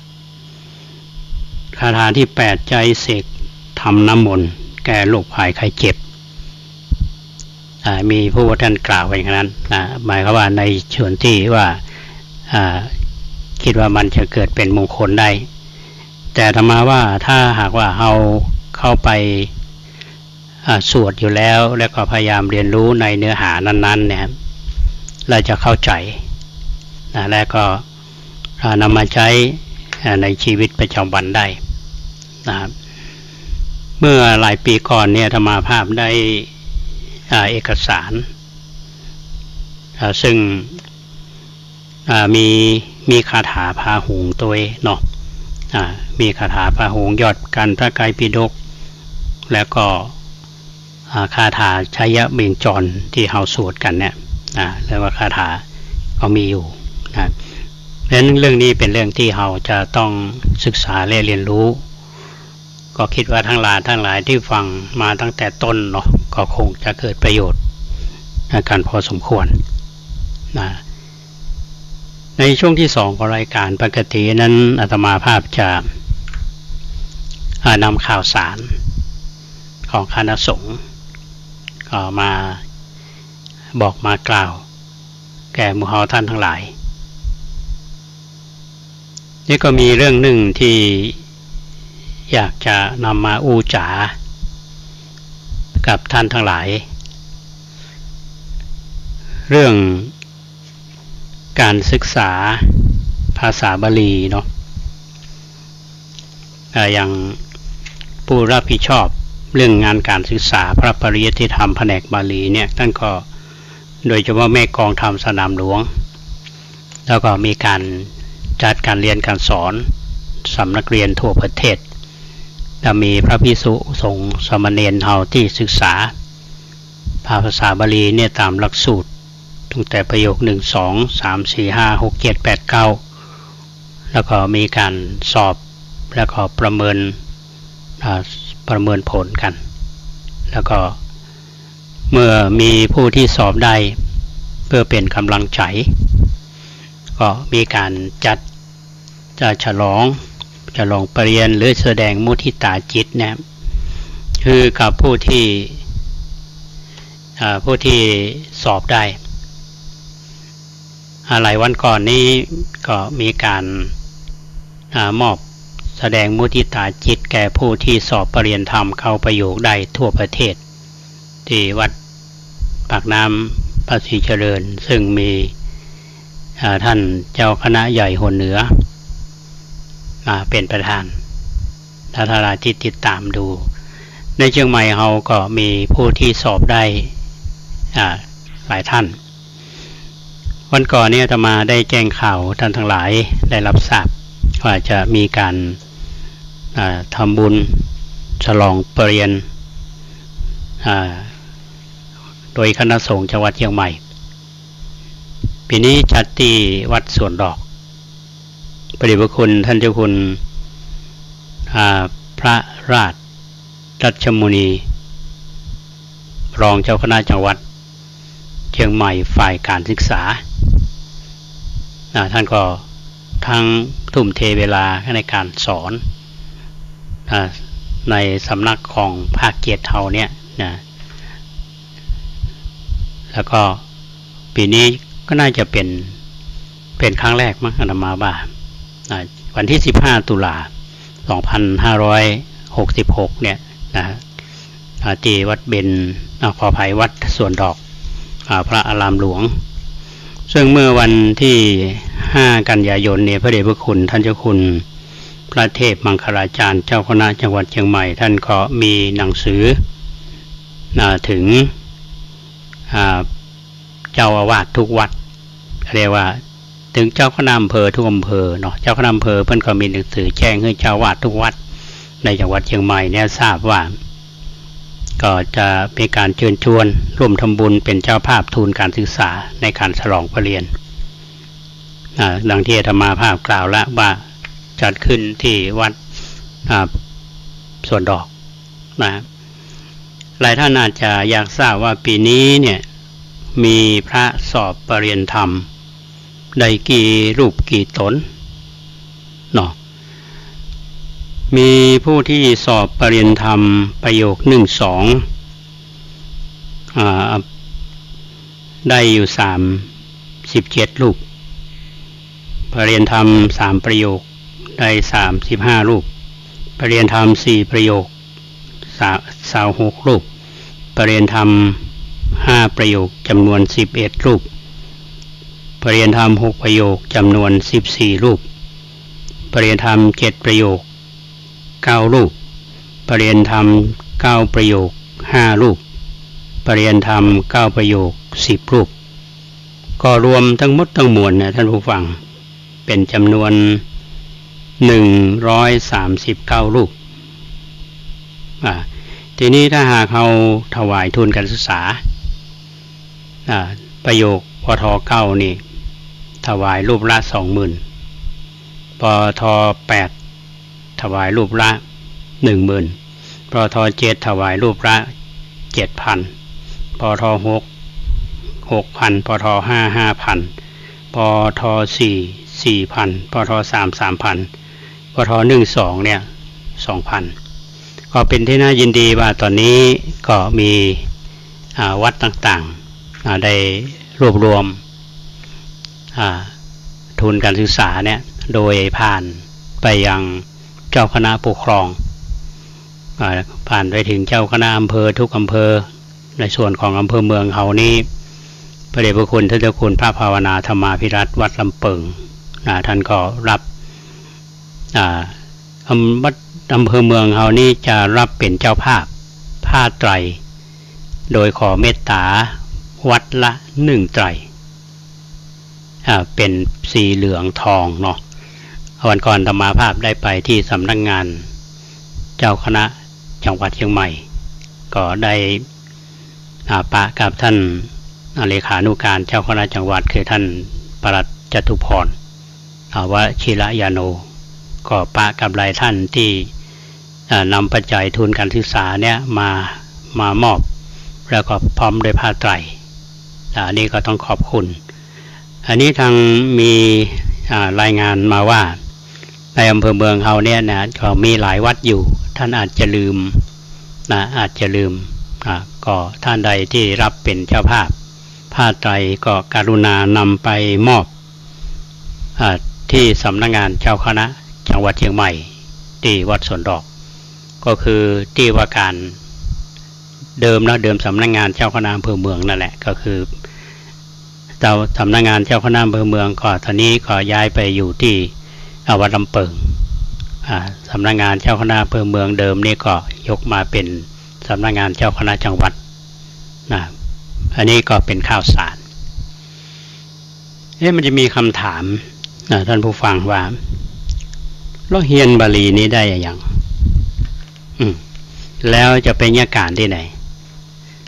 คาถาที่8ใจเสกทำน้ำมนต์แก้โรคภัยไข้เจ็บมีผู้ท่านกล่าวไว้อย่างนั้นหมายความว่าในส่วนที่ว่าคิดว่ามันจะเกิดเป็นมงคลได้แต่ธรรมาว่าถ้าหากว่าเอาเข้าไปสวดอยู่แล้วก็พยายามเรียนรู้ในเนื้อหานั้นๆเนี่ยเราจะเข้าใจและก็นำมาใช้ในชีวิตประจำวันได้นะครับเมื่อหลายปีก่อนเนี่ยธรรมาภาพได้ เอกสารซึ่งมีคาถาพาหุงตัวเนาะมีคาถาพาหุงยอดกันพระไตรปิฎกแล้วก็คาถาชัยเบญจรที่เฮาสวดกันเนี่ยเรียกว่าคาถาก็มีอยู่นะเพราะฉะนั้นเรื่องนี้เป็นเรื่องที่เราจะต้องศึกษาและเรียนรู้ก็คิดว่าทั้งหลายที่ฟังมาตั้งแต่ต้นเนาะก็คงจะเกิดประโยชน์กันพอสมควรนะในช่วงที่2ของรายการปกตินั้นอาตมาภาพจะนำข่าวสารของคณะสงฆ์ก็มาบอกมากล่าวแก่หมู่เฮาท่านทั้งหลายนี่ก็มีเรื่องหนึ่งที่อยากจะนำมาอู้จ๋ากับท่านทั้งหลายเรื่องการศึกษาภาษาบาลีเนาะอย่างผู้รับผิดชอบเรื่องงานการศึกษาพระปริยัติธรรมแผนกบาลีเนี่ยท่านก็โดยเฉพาะแม่กองธรรมสนามหลวงแล้วก็มีการจัดการเรียนการสอนสำนักเรียนทั่วประเทศจะมีพระภิกษุสงฆ์สามเณรเฮาที่ศึกษาภาษาบาลีเนี่ยตามหลักสูตรตั้งแต่ประโยค1 2 3 4 5 6 7 8 9แล้วก็มีการสอบแล้วก็ประเมินผลกันแล้วก็เมื่อมีผู้ที่สอบได้เพื่อเป็นกำลังใจก็มีการจัดฉลองปริญญาหรือแสดงมุทิตาจิตนะคือกับผู้ที่สอบได้หลายวันก่อนนี้ก็มีการมอบแสดงมุทิตาจิตแก่ผู้ที่สอบปริญญาธรรมเข้าประโยคได้ทั่วประเทศที่วัดปากน้ำภาษีเจริญซึ่งมีท่านเจ้าคณะใหญ่หนเหนือเป็นประธานถ้าท่านที่ติดตามดูในเชียงใหม่เราก็มีผู้ที่สอบได้หลายท่านวันก่อนนี้อาตมาได้แจ้งข่าวท่านทั้งหลายได้รับทราบว่าจะมีการทำบุญฉลองปริญญาโดยคณะสงฆ์จังหวัดเชียงใหม่ปีนี้จัดที่วัดสวนดอกพระเดชพระคุณท่านเจ้าคุณพระราชรัชมุนีรองเจ้าคณะจังหวัดเชียงใหม่ฝ่ายการศึกษาท่านก็ทั้งทุ่มเทเวลาในการสอนในสำนักของภาคเกียรติเฮาเนี่ยนะแล้วก็ปีนี้ก็น่าจะเป็นครั้งแรกมั้งอาตมาว่าวันที่15ตุลา2566เนี่ยนะที่วัดเบญขออภัยวัดสวนดอกพระอารามหลวงซึ่งเมื่อวันที่5กันยายนเนี่ยพระเดชพระคุณท่านเจ้าคุณพระเทพมังคลาจารย์เจ้าคณะจังหวัดเชียงใหม่ท่านก็มีหนังสือถึงเจ้าอาวาสทุกวัดเรียกว่าถึงเจ้าคณะอำเภอทุกอำเภอเนาะเจ้าคณะอำเภอเพิ่นก็มีหนังสือแจ้งให้เจ้าอาวาสทุกวัดในจังหวัดเชียงใหม่เนี่ยทราบว่าก็จะมีการเชิญชวนร่วมทำบุญเป็นเจ้าภาพทุนการศึกษาในการฉลองปริญญาดังที่อาตมาภาพกล่าวแล้วว่าจัดขึ้นที่วัดสวนดอกนะหลายท่านอาจจะอยากทราบว่าปีนี้เนี่ยมีพระสอบปริญญาธรรมได้กี่รูปกี่ตนเนาะมีผู้ที่สอบปริญญาธรรมประโยค1 2ได้อยู่37รูปปริญญาธรรม3ประโยคได้35รูปปริญญาธรรม4ประโยค26รูปปริญญาธรรม5ประโยคจำนวน11รูปปริญญาธรรม6ประโยคจำนวน14รูปปริญญาธรรม7ประโยค9รูปปริญญาธรรม9ประโยค5รูปป ปริยนธรรม9ประโยค10รูปก็รวมทั้งหมดทั้งมวลนะท่านผู้ฟังเป็นจำนวน139รูปทีนี้ถ้าหากเราถวายทุนการศึกษาประโยคปท9นี่ถวายรูปละ 20,000 ปท8ถวายรูปละ 10,000 ปท7ถวายรูปละ 7,000 ปท6 6,000 ปท5 5,000 ปท4 4,000 ปท3 3,000 ปท1 2เนี่ย 2,000 ก็เป็นที่น่ายินดีว่าตอนนี้ก็มีวัดต่างๆได้รวบรวมทุนการศึกษาเนี่ยโดยผ่านไปยังเจ้าคณะปกครองผ่านไปถึงเจ้าคณะอำเภอทุกอำเภอในส่วนของอำเภอเมืองเขานี้พระเดชพระคุณท่านเจ้าคุณพระภาวนาธรรมาภิรัตน์วัดลำเปิงท่านก็รับวัดอำเภอเมืองเขานี้จะรับเป็นเจ้าภาพผ้าไตรโดยขอเมตตาวัดละ1ไตรเป็นสีเหลืองทองเนาะวันก่อนธรรมาภาพได้ไปที่สำนักงานเจ้าคณะจังหวัดเชียงใหม่ก็ได้ปะกับท่านเลขานุการเจ้าคณะจังหวัดคือท่านปลัดจตุพรวชิรยาโนก็ปะกับหลายท่านที่นำปัจจัยทุนการศึกษาเนี่ยมามอบแล้วก็พร้อมด้วยผ้าไตรอันนี้ก็ต้องขอบคุณอันนี้ทางมีรายงานมาว่าในอำเภอเมืองเขาเนี่ยนะก็มีหลายวัดอยู่ท่านอาจจะลืมอาจจะลืมก็ท่านใดที่รับเป็นเจ้าภาพผ้าไตรก็กรุณานำไปมอบที่สำนักงานเจ้าคณะจังหวัดเชียงใหม่ที่วัดสวนดอกก็คือที่ว่าการเดิมสำนักงานเจ้าคณะอำเภอเมืองนั่นแหละก็คือสำนักงานเจ้าคณะอำเภอเมืองก็ตอนนี้ก็ย้ายไปอยู่ที่วัดลำเปิงสำนักงานเจ้าคณะอำเภอเมืองเดิมนี่ก็ยกมาเป็นสำนักงานเจ้าคณะจังหวัดอันนี้ก็เป็นข่าวสารมันจะมีคำถามท่านผู้ฟังว่าเราเรียนบาลีนี้ได้อย่างแล้วจะไปยาการที่ไหน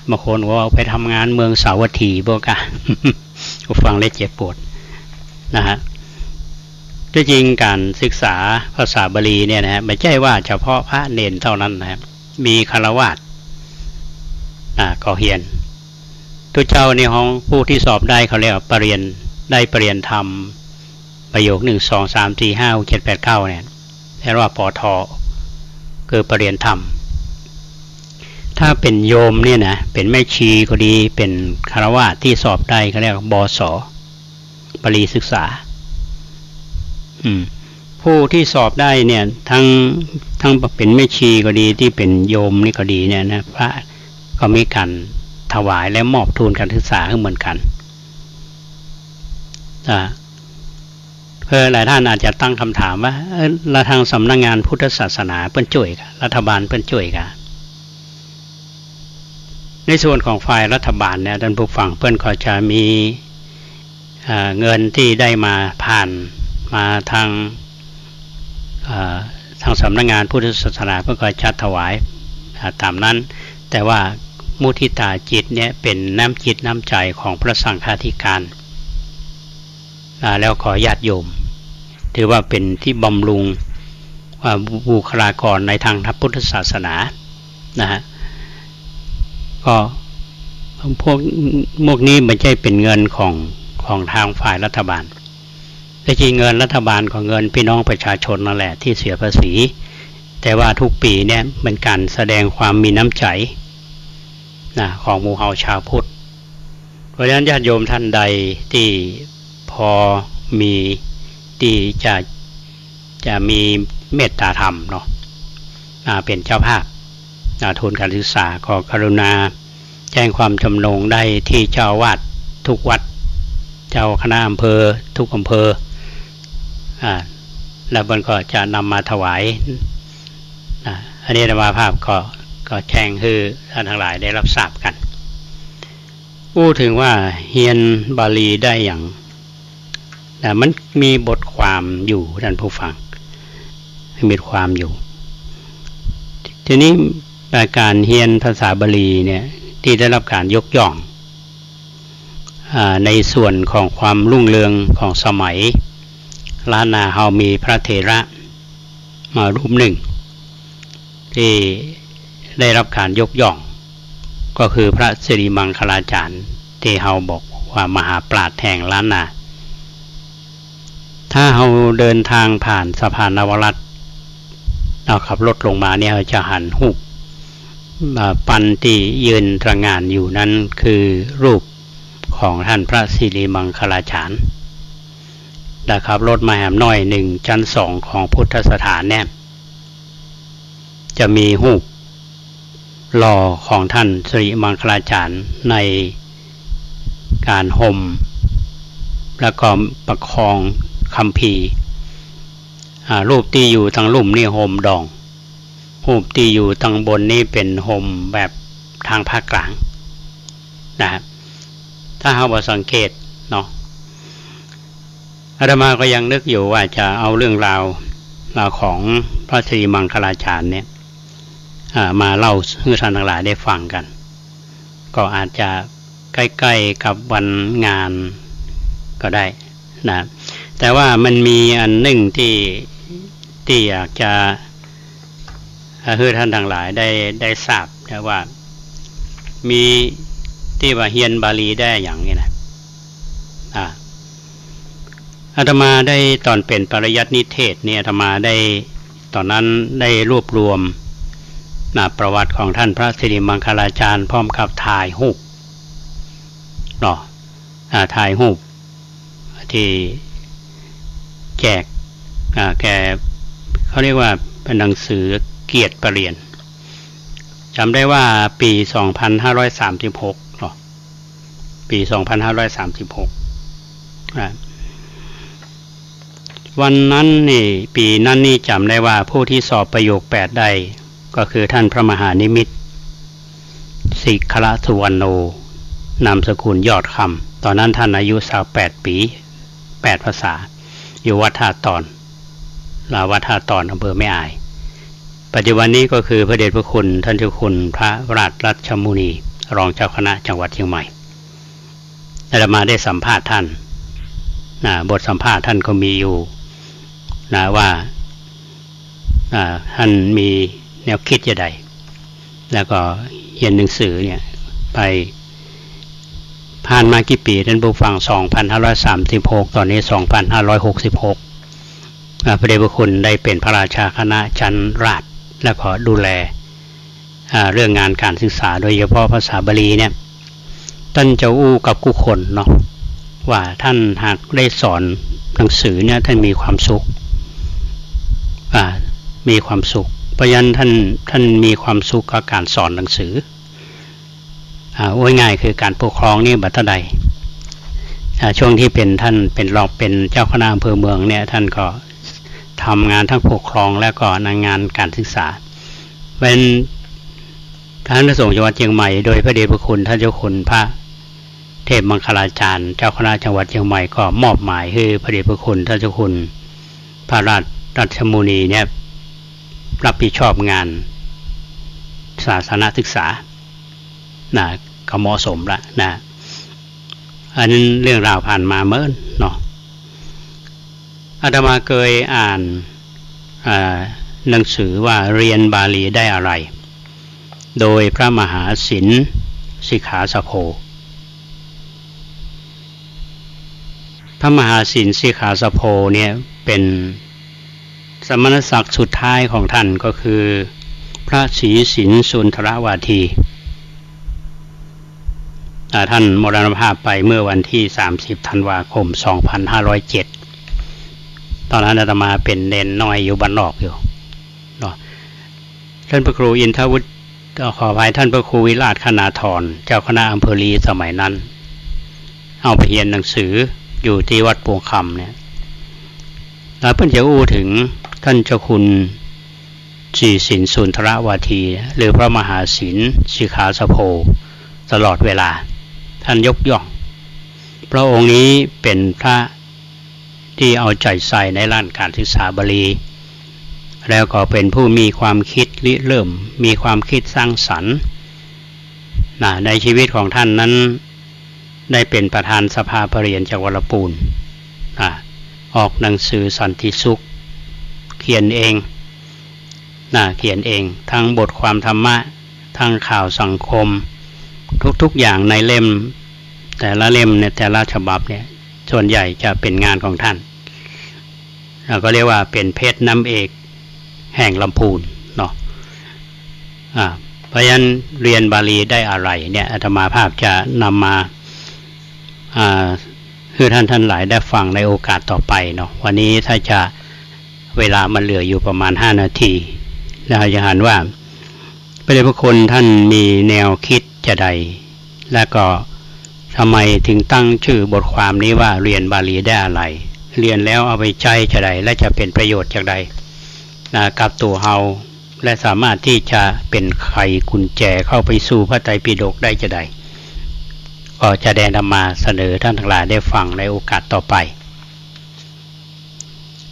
บางคนว่าไปทำงานเมืองสาวัตถีบอกกันผู้ฟังเลยเจ็บปวดนะฮะที่จริงการศึกษาภาษาบาลีเนี่ยนะไม่ใช่ว่าเฉพาะพระเนนเท่านั้นนะครับมีฆราวาสก็เรียนตัวเจ้าในห้องผู้ที่สอบได้เขาเรียกว่าปรริญญาธรรมประโยค1 2 3 4 5 6 7 8 9เนี่ยเรียกว่าปทคือปรริญญาธรรมถ้าเป็นโยมเนี่ยนะเป็นแม่ชีก็ดีเป็นฆราวาสที่สอบได้เขาเรียกว่าบส.บาลีศึกษาผู้ที่สอบได้เนี่ยทั้งเป็นแม่ชีก็ดีที่เป็นโยมนี่ก็ดีเนี่ยนะพระก็มีการถวายและมอบทุนการศึกษาเหมือนกันเพื่อหลายท่านอาจจะตั้งคำถามว่าละทางสำนักงานพุทธศาสนาเปิ้นช่วยกันรัฐบาลเปิ้นช่วยกันในส่วนของฝ่ายรัฐบาลเนี่ยท่านผู้ฟังเปิ้นก็จะมีเงินที่ได้มาผ่านมาทางสำนักงานพุทธศาสนาเพื่อจัดถวายตามนั้นแต่ว่ามุทิตาจิตเนี่ยเป็นน้ำจิตน้ำใจของพระสังฆาธิการแล้วขอญาติโยมถือว่าเป็นที่บำรุงบุคลากรในทางพุทธศาสนานะฮะก็พวกนี้ไม่ใช่เป็นเงินของทางฝ่ายรัฐบาลแต่จริงเงินรัฐบาลของเงินพี่น้องประชาชนนั่นแหละที่เสียภาษีแต่ว่าทุกปีเนี่ยเป็นการแสดงความมีน้ำใจของหมู่เฮาชาวพุทธเพราะฉะนั้นญาติโยมท่านใดที่พอมีที่จะมีเมตตาธรรมเนาะเป็นเจ้าภาพทุนการศึกษาขอกรุณาแจ้งความจำนงได้ที่เจ้าอาวาสทุกวัดเจ้าคณะอำเภอทุกอำเภอแล้วมันก็จะนำมาถวายอันนี้ธรรมาภาพก็แจ้งให้ท่านทั้งหลายได้รับทราบกัน พูดถึงว่าเฮียนบาลีได้อย่างแต่มันมีบทความอยู่ท่านผู้ฟังมีความอยู่ทีนี้การเฮียนภาษาบาลีเนี่ยที่ได้รับการยกย่องในส่วนของความรุ่งเรืองของสมัยล้านนาเฮามีพระเถระมารูปหนึ่งที่ได้รับการยกย่องก็คือพระสิริมังคลาจารย์ที่เฮาบอกว่ามหาปราชญ์แห่งล้านนาถ้าเฮาเดินทางผ่านสะพานนวรัตน์เราขับรถลงมาเนี่ยเราจะหันหูปันที่ยืนตระหง่านอยู่นั้นคือรูปของท่านพระสิริมังคลาจารย์ได้ขับรถมาแหมน้อย1ชั้น2ของพุทธสถานเนี่ยจะมีรูปหล่อของท่านสิริมังคลาจารย์ในการห่มแล้วก็ประคองคัมภีร์รูปที่อยู่ทางลุ่มนี่ห่มดองรูปที่อยู่ทางบนนี่เป็นห่มแบบทางภาคกลางนะครับถ้าเราบ่สังเกตเนาะอาตมาก็ยังนึกอยู่ว่าจะเอาเรื่องราวของพระสิริมังคลาจารย์เนี่ยมาเล่าให้ท่านทั้งหลายได้ฟังกันก็อาจจะใกล้ๆกับวันงานก็ได้นะแต่ว่ามันมีอันหนึ่งที่อยากจะให้ท่านทั้งหลายได้ทราบนะว่ามีที่ว่าเฮียนบาลีได้อย่างนี้นะอาตมาได้ตอนเป็นปริยัตินิเทศเนี่ยอาตมาได้ตอนนั้นได้รวบรวมประวัติของท่านพระสิริมังคลาจารย์พร้อมกับถ่ายรูปเนาะถ่ายรูปที่แจกแกเขาเรียกว่าเป็นหนังสือเกียรติประเรียนจำได้ว่าปี2536เนาะปี2536วันนั้นนี่ปีนั้นนี่จำได้ว่าผู้ที่สอบประโยค8ได้ก็คือท่านพระมหานิมิตรศิคละสุวรรณโนนามสกุลยอดคำตอนนั้นท่านอายุ28ปี8ภาษาอยู่วัดท่าตอนวัดท่าตอนอำเภอแม่อายปัจจุบันนี้ก็คือพระเดชพระคุณท่านเจ้าคุณพระราชรัชมุนีรองเจ้าคณะจังหวัดเชียงใหม่อาตมาได้สัมภาษณ์ท่านบทสัมภาษณ์ท่านก็มีอยู่ว่าท่านมีแนวคิดอย่างไรแล้วก็เขียนหนังสือเนี่ยไปผ่านมากี่ปีท่านผู้ฟัง2536ตอนนี้2566พระเดชพระคุณได้เป็นพระราชาคณะชั้นราชและก็ดูแลเรื่องงานการศึกษาโดยเฉพาะภาษาบาลีเนี่ยท่านจะอู้กับกุคนเนาะว่าท่านหากได้สอนหนังสือเนี่ยท่านมีความสุขมีความสุขเพราะฉะนั้นท่านมีความสุขกับการสอนหนังสือง่ายคือการปกครองนี่บัดใดช่วงที่ท่านเป็นรองเป็นเจ้าคณะอำเภอเมืองเนี่ยท่านก็ทำงานทั้งปกครองและก็งานการศึกษาเป็นท่านพระสงฆ์จังหวัดเชียงใหม่โดยพระเดชพระคุณท่านเจ้าคุณพระเทพมังคลาจารย์เจ้าคณะจังหวัดเชียงใหม่ก็มอบหมายให้พระเดชพระคุณท่านเจ้าคุณพระราชรัชมุนีเนี่ยรับผิดชอบงานศาสนศึกษาก็เหมาะสมละอันนั้นเรื่องราวผ่านมาเมื่อเนาะอาตมาเคยอ่านหนังสือว่าเรียนบาลีได้อะไรโดยพระมหาศิลป์สิกขาสโภพระมหาศิลป์สิกขาสโภเนี่ยเป็นสมณศักดิ์สุดท้ายของท่านก็คือพระศรีสินสุนทรวาทีท่านมรณภาพไปเมื่อวันที่30ธันวาคม2507ตอนนั้นอาตมาเป็นเนนน้อยอยู่บ้านนอกอยู่เนาะท่านพระครูอินทวุฒิขออภัยท่านพระครูวิราชคณาธรเจ้าคณะอำเภอลีสมัยนั้นเอาไปเรียนหนังสืออยู่ที่วัดปวงคำเนี่ยแล้วเพิ่นจะอู้ถึงท่านเจ้าคุณศรีสินสุนทรวาทีหรือพระมหาศิลป์สิกขาสโภตลอดเวลา ท่านยกย่องพระองค์นี้เป็นพระที่เอาใจใส่ในด้านการศึกษาบาลีแล้วก็เป็นผู้มีความคิดริเริ่มมีความคิดสร้างสรรค์ในชีวิตของท่านนั้นได้เป็นประธานสภาปรริญญาจักรวรปูนออกหนังสือสันติสุขเขียนเองเขียนเองทั้งบทความธรรมะทั้งข่าวสังคมทุกๆอย่างในเล่มแต่ละเล่มเนี่ยแต่ละฉบับเนี่ยส่วนใหญ่จะเป็นงานของท่านเราก็เรียกว่าเป็นเพชรน้ำเอกแห่งลำพูนเนาะเพราะฉะนั้นเรียนบาลีได้อะไรเนี่ยอาตมาภาพจะนำมาคือท่านหลายได้ฟังในโอกาสต่อไปเนาะวันนี้ถ้าจะเวลามันเหลืออยู่ประมาณ5 นาทีเราจะเห็นว่าพระเดชพระคุณท่านมีแนวคิดจะใดและก็ทำไมถึงตั้งชื่อบทความนี้ว่าเรียนบาลีได้อะไรเรียนแล้วเอาไปใช้จะใดและจะเป็นประโยชน์จากใดกับตัวเฮาและสามารถที่จะเป็นไขกุญแจเข้าไปสู่พระไตรปิฎกได้จะใดก็จะได้นำมาเสนอท่านทั้งหลายได้ฟังในโอกาสต่อไป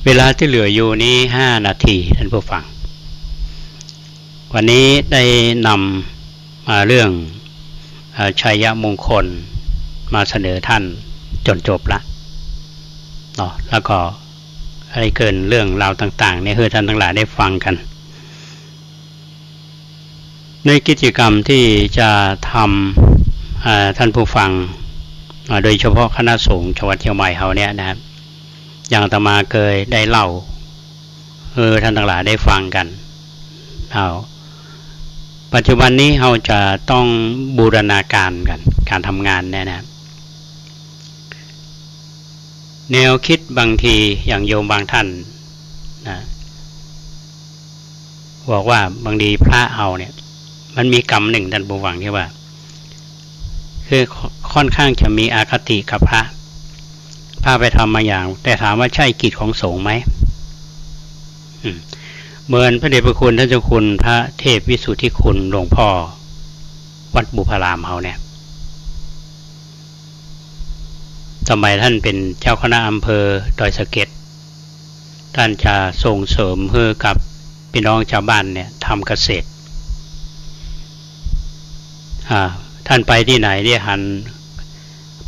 เวลาที่เหลืออยู่นี้5 นาทีท่านผู้ฟังวันนี้ได้นำเรื่องชัยมงคลมาเสนอท่านจนจบละเนาะแล้วก็ให้เกินเรื่องราวต่างๆเนี่ยให้ท่านทั้งหลายได้ฟังกันในกิจกรรมที่จะทำท่านผู้ฟังโดยเฉพาะคณะสงฆ์จังหวัดเชียงใหม่เขาเนี่ยนะครับอย่างอาตมาเคยได้เล่าท่านทั้งหลายได้ฟังกันปัจจุบันนี้เราจะต้องบูรณาการกันการทำงานเนี่ยนะแนวคิดบางทีอย่างโยมบางท่านนะบอกว่าบางทีพระเอาเนี่ยมันมีกรรมหนึ่งท่านผู้ฟังที่ว่าคือค่อนข้างจะมีอคติกับพระไปทำมาอย่างแต่ถามว่าใช่กิจของสงฆ์ไหมเหมือนพระเดชพระคุณท่านเจ้าคุณพระเทพวิสุทธิคุณหลวงพ่อวัดบุพารามเขาเนี่ยสมัยท่านเป็นเจ้าคณะอำเภอดอยสะเก็ดท่านจะส่งเสริมเพื่อกับพี่น้องชาวบ้านเนี่ยทำเกษตรท่านไปที่ไหนเนี่ยหัน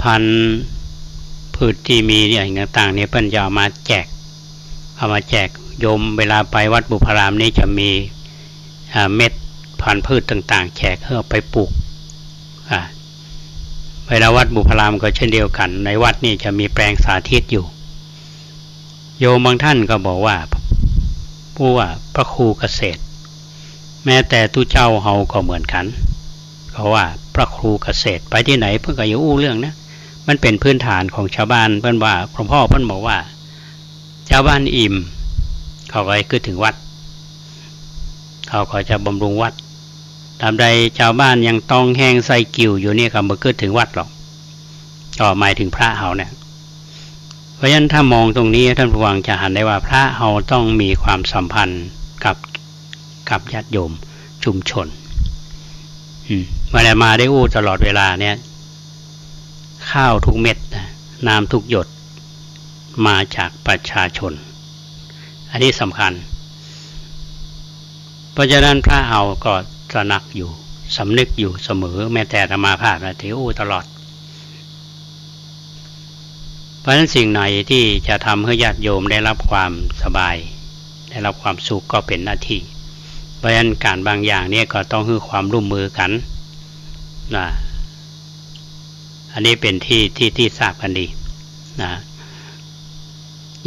พันพืชที่มีเนี่ยต่างๆเนี่ยเพิ่นจะเอามาแจกโยมเวลาไปวัดบุพารามนี่จะมีเม็ดพันธุ์พืชต่างๆแจกเพื่อไปปลูกเวลาวัดบุพารามก็เช่นเดียวกันในวัดนี่จะมีแปลงสาธิตอยู่โยมบางท่านก็บอกว่าผู้ว่าพระครูเกษตรแม้แต่ตู้เจ้าเฮาก็เหมือนกันเขาว่าพระครูเกษตรไปที่ไหนเพิ่นก็อย่าอู้เรื่องนะมันเป็นพื้นฐานของชาวบ้านเพิ่นว่าหลวงพ่อเพิ่นบอกว่าชาวบ้านอิ่มเขาก็คือถึงวัดเขาก็จะบำรุงวัดตามใดชาวบ้านยังต้องแห้งใส่กิ่วอยู่เนี่ยก็บ่เกิดถึงวัดหรอกก็หมายถึงพระเฮาเนี่ยเพราะฉะนั้นถ้ามองตรงนี้ท่านผู้ฟังจะเห็นได้ว่าพระเฮาต้องมีความสัมพันธ์กับญาติโยมชุมชนมาได้อู้ตลอดเวลาเนี่ยข้าวทุกเม็ดน้ำทุกหยดมาจากประชาชนอันนี้สำคัญเพราะฉะนั้นพระเฮาก็ตระหนักอยู่สำนึกอยู่เสมอแม้แต่ธรรมาภาพนะถืออู้ตลอดเพราะฉะนั้นสิ่งไหนที่จะทำให้ญาติโยมได้รับความสบายได้รับความสุขก็เป็นหน้าที่เพราะฉะนั้นการบางอย่างเนี่ยก็ต้องให้ความร่วมมือกันนะอันนี้เป็นที่ทราบกันดีนะ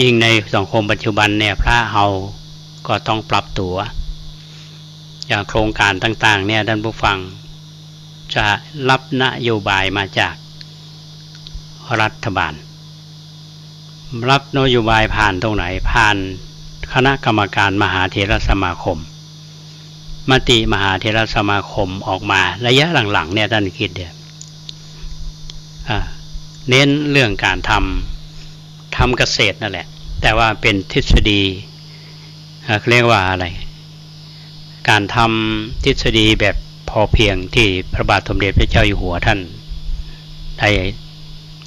ยิ่งในสังคมปัจจุบันเนี่ยพระเฮาก็ต้องปรับตัวอย่างโครงการต่างๆเนี่ยท่านผู้ฟังจะรับนโยบายมาจากรัฐบาลรับนโยบายผ่านตรงไหนผ่านคณะกรรมการมหาเถรสมาคมมติมหาเถรสมาคมออกมาระยะหลังๆเนี่ยท่านคิดเน้นเรื่องการทำเกษตรนั่นแหละแต่ว่าเป็นทฤษฎีเรียกว่าอะไรการทำทฤษฎีแบบพอเพียงที่พระบาทสมเด็จพระเจ้าอยู่หัวท่าน ได้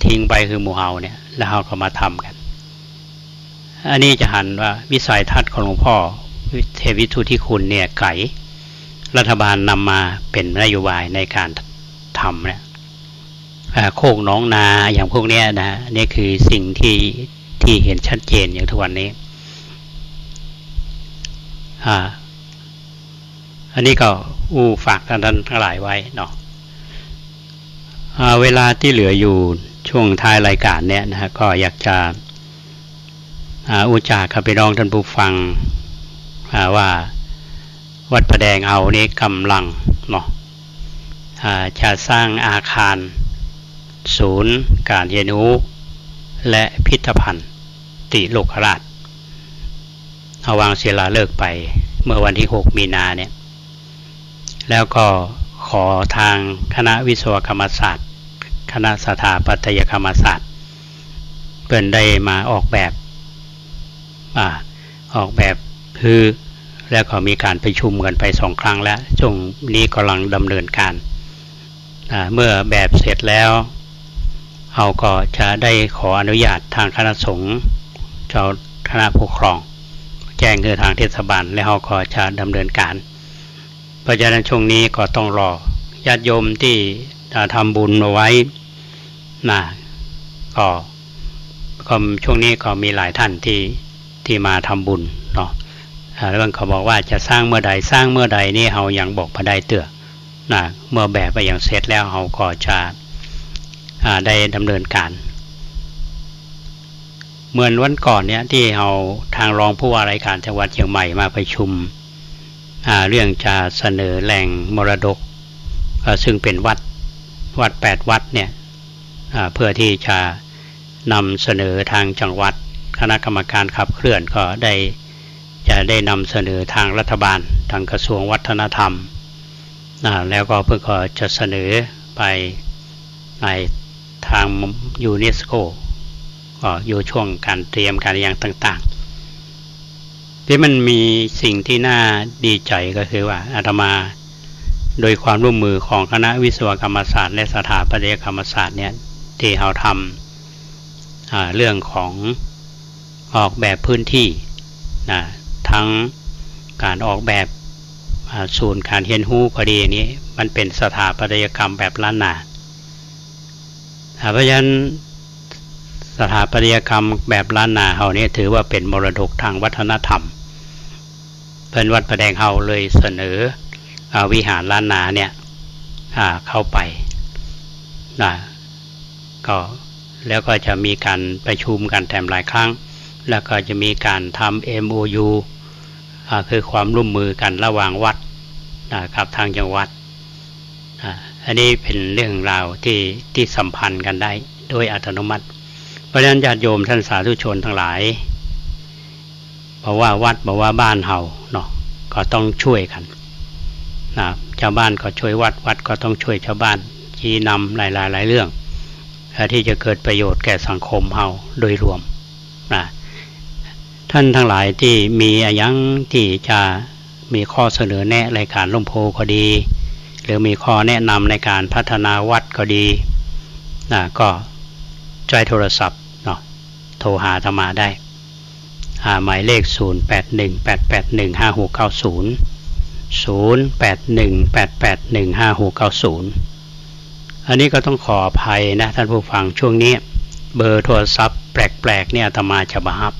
ทิ้งไปคือหมู่เฮาเนี่ยแล้วเฮาก็มาทำกันอันนี้จะหันว่าวิสัยทัศน์ของหลวงพ่อเทพวิสุทธิคุณเนี่ยไก่รัฐบาลนำมาเป็นนโยบายในการทำเนี่ยโคกน้องนาอย่างพวกนี้นะนี่คือสิ่งที่เห็นชัดเจนอย่างทุกวันนี้อันนี้ก็ฝากท่านทั้งหลายไว้เนาะเวลาที่เหลืออยู่ช่วงท้ายรายการเนี่ยนะฮะก็อยากจะจากกับพี่น้องท่านผู้ฟังว่าวัดพระแดงเอานี้กำลังเนาะจะสร้างอาคารศูนย์การเรียนรู้และพิพิธภัณฑ์ติโลกราชเอาวางศิลาฤกษ์ไปเมื่อวันที่6 มีนาเนี่ยแล้วก็ขอทางคณะวิศวกรรมศาสตร์คณะสถาปัตยกรรมศาสตร์เพิ่นได้มาออกแบบคือแล้วก็มีการประชุมกันไป2 ครั้งแล้วช่วงนี้กำลังดำเนินการเมื่อแบบเสร็จแล้วเราก็จะได้ขออนุญาตทางคณะสงฆ์เจ้าคณะปกครองแจ้งคือทางเทศบาลแล้วเราก็จะดำเนินการเพราะฉะนั้นช่วงนี้ก็ต้องรอญาติโยมที่ทำบุญเอาไว้ก็ช่วงนี้ก็มีหลายท่านที่มาทำบุญเนาะแล้วเขาบอกว่าจะสร้างเมื่อใดนี่เรายังบอกพอได้เตื้อเมื่อแบบไปอย่างเสร็จแล้วเราก็จะได้ดำเนินการเหมือนวันก่อนเนี้ยที่เราทางรองผู้ว่าราชการจังหวัดเชียงใหม่มาประชุมเรื่องจะเสนอแหล่งมรดกซึ่งเป็นวัด8 วัดเนี่ยเพื่อที่จะนำเสนอทางจังหวัดคณะกรรมการขับเคลื่อนก็จะได้นำเสนอทางรัฐบาลทางกระทรวงวัฒนธรรมแล้วก็เพื่อก็จะเสนอไปในทางยูเนสโกก็อยู่ช่วงการเตรียมการอย่างต่างๆที่มันมีสิ่งที่น่าดีใจก็คือว่าอาตมาโดยความร่วมมือของคณะวิศวกรรมศาสตร์และสถาปัตยกรรมศาสตร์เนี่ยที่เราทำเรื่องของออกแบบพื้นที่ทั้งการออกแบบศูนย์การเรียนรู้ก็ดีนี้มันเป็นสถาปัตยกรรมแบบล้านนาเพราะฉะนั้นสถาปัตยกรรมแบบล้านนาเฮาเนี่ยถือว่าเป็นมรดกทางวัฒนธรรมเพิ่นวัดพระแดงเฮาเลยเสนอวิหารล้านนาเนี่ยเข้าไปก็แล้วก็จะมีการประชุมกันแถมหลายครั้งแล้วก็จะมีการทำ MOU คือความร่วมมือกันระหว่างวัดกับทางจังหวัดอันนี้เป็นเรื่องราวที่สัมพันธ์กันได้โดยอัตโนมัติเพราะฉะนั้นญาติโยมท่านสาธุชนทั้งหลายบอกว่าวัดบอกว่าบ้านเฮาเนาะก็ต้องช่วยกันชาวบ้านก็ช่วยวัดก็ต้องช่วยชาวบ้านชี้นำหลายเรื่องที่จะเกิดประโยชน์แก่สังคมเฮาโดยรวมท่านทั้งหลายที่มีอย่างที่จะมีข้อเสนอแนะรายการร่มโพก็ดีหรือมีข้อแนะนำในการพัฒนาวัดก็ดีก็ใช้โทรศัพท์เนาะโทรหาอาตมาได้หมายเลข0818815690 อันนี้ก็ต้องขออภัยนะท่านผู้ฟังช่วงนี้เบอร์โทรศัพท์แปลกๆเนี่ยอาตมาจะบังคับ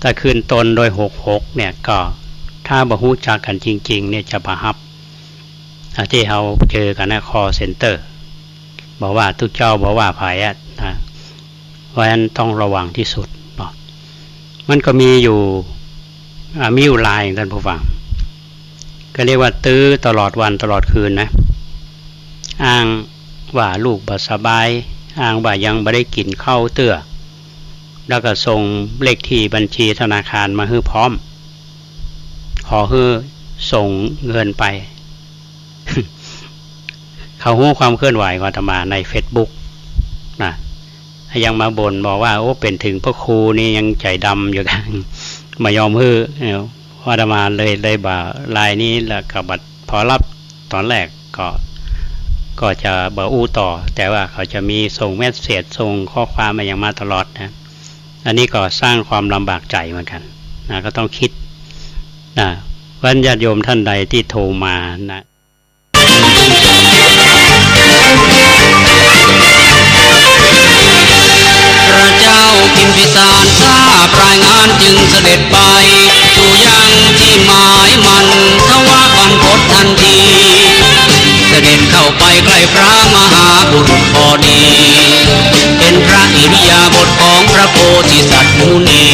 ถ้าขึ้นต้นโดย66เนี่ยก็ถ้าบ่ฮู้จักกันจริงๆเนี่ยจะบังคับที่เราเจอกันนะcall centerบอกว่าทุกเจ้าบอกว่าภัยเพราะฉะนั้นต้องระวังที่สุดเนาะมันก็มีอยู่ลายท่านผู้ฟังก็เรียกว่าตื้อตลอดวันตลอดคืนนะอ้างว่าลูกบ่สบายอ้างว่ายังบ่ได้กินข้าวเตื้อแล้วก็ส่งเลขที่บัญชีธนาคารมาให้พร้อมขอให้ส่งเงินไป เขาหู้ความเคลื่อนไหวของอาตมาใน Facebook นะยังมาบ่นบอกว่าโอ้เป็นถึงพระครูนี่ยังใจดำอยู่กันมายอมฮื้ออาตมาเลยบ่าลายนี้แล้วก็บัดพอรับตอนแรกก็ ก็จะบ่อู้ต่อแต่ว่าเขาจะมีส่งเมสเสจส่งข้อความมาอย่างมาตลอดนะอันนี้ก็สร้างความลำบากใจเหมือนกันนะก็ต้องคิดนะวันญาติโยมท่านใดที่โทรมานะพระเจ้าพิมพิสารทราบรายงานจึงเสด็จไปสู่ยังที่หมายมันทว่าบันพดทันทีเสด็จเข้าไปใกล้พระมหาบุรุษพอดีเป็นพระอิริยาบถของพระโพธิสัตว์มุนี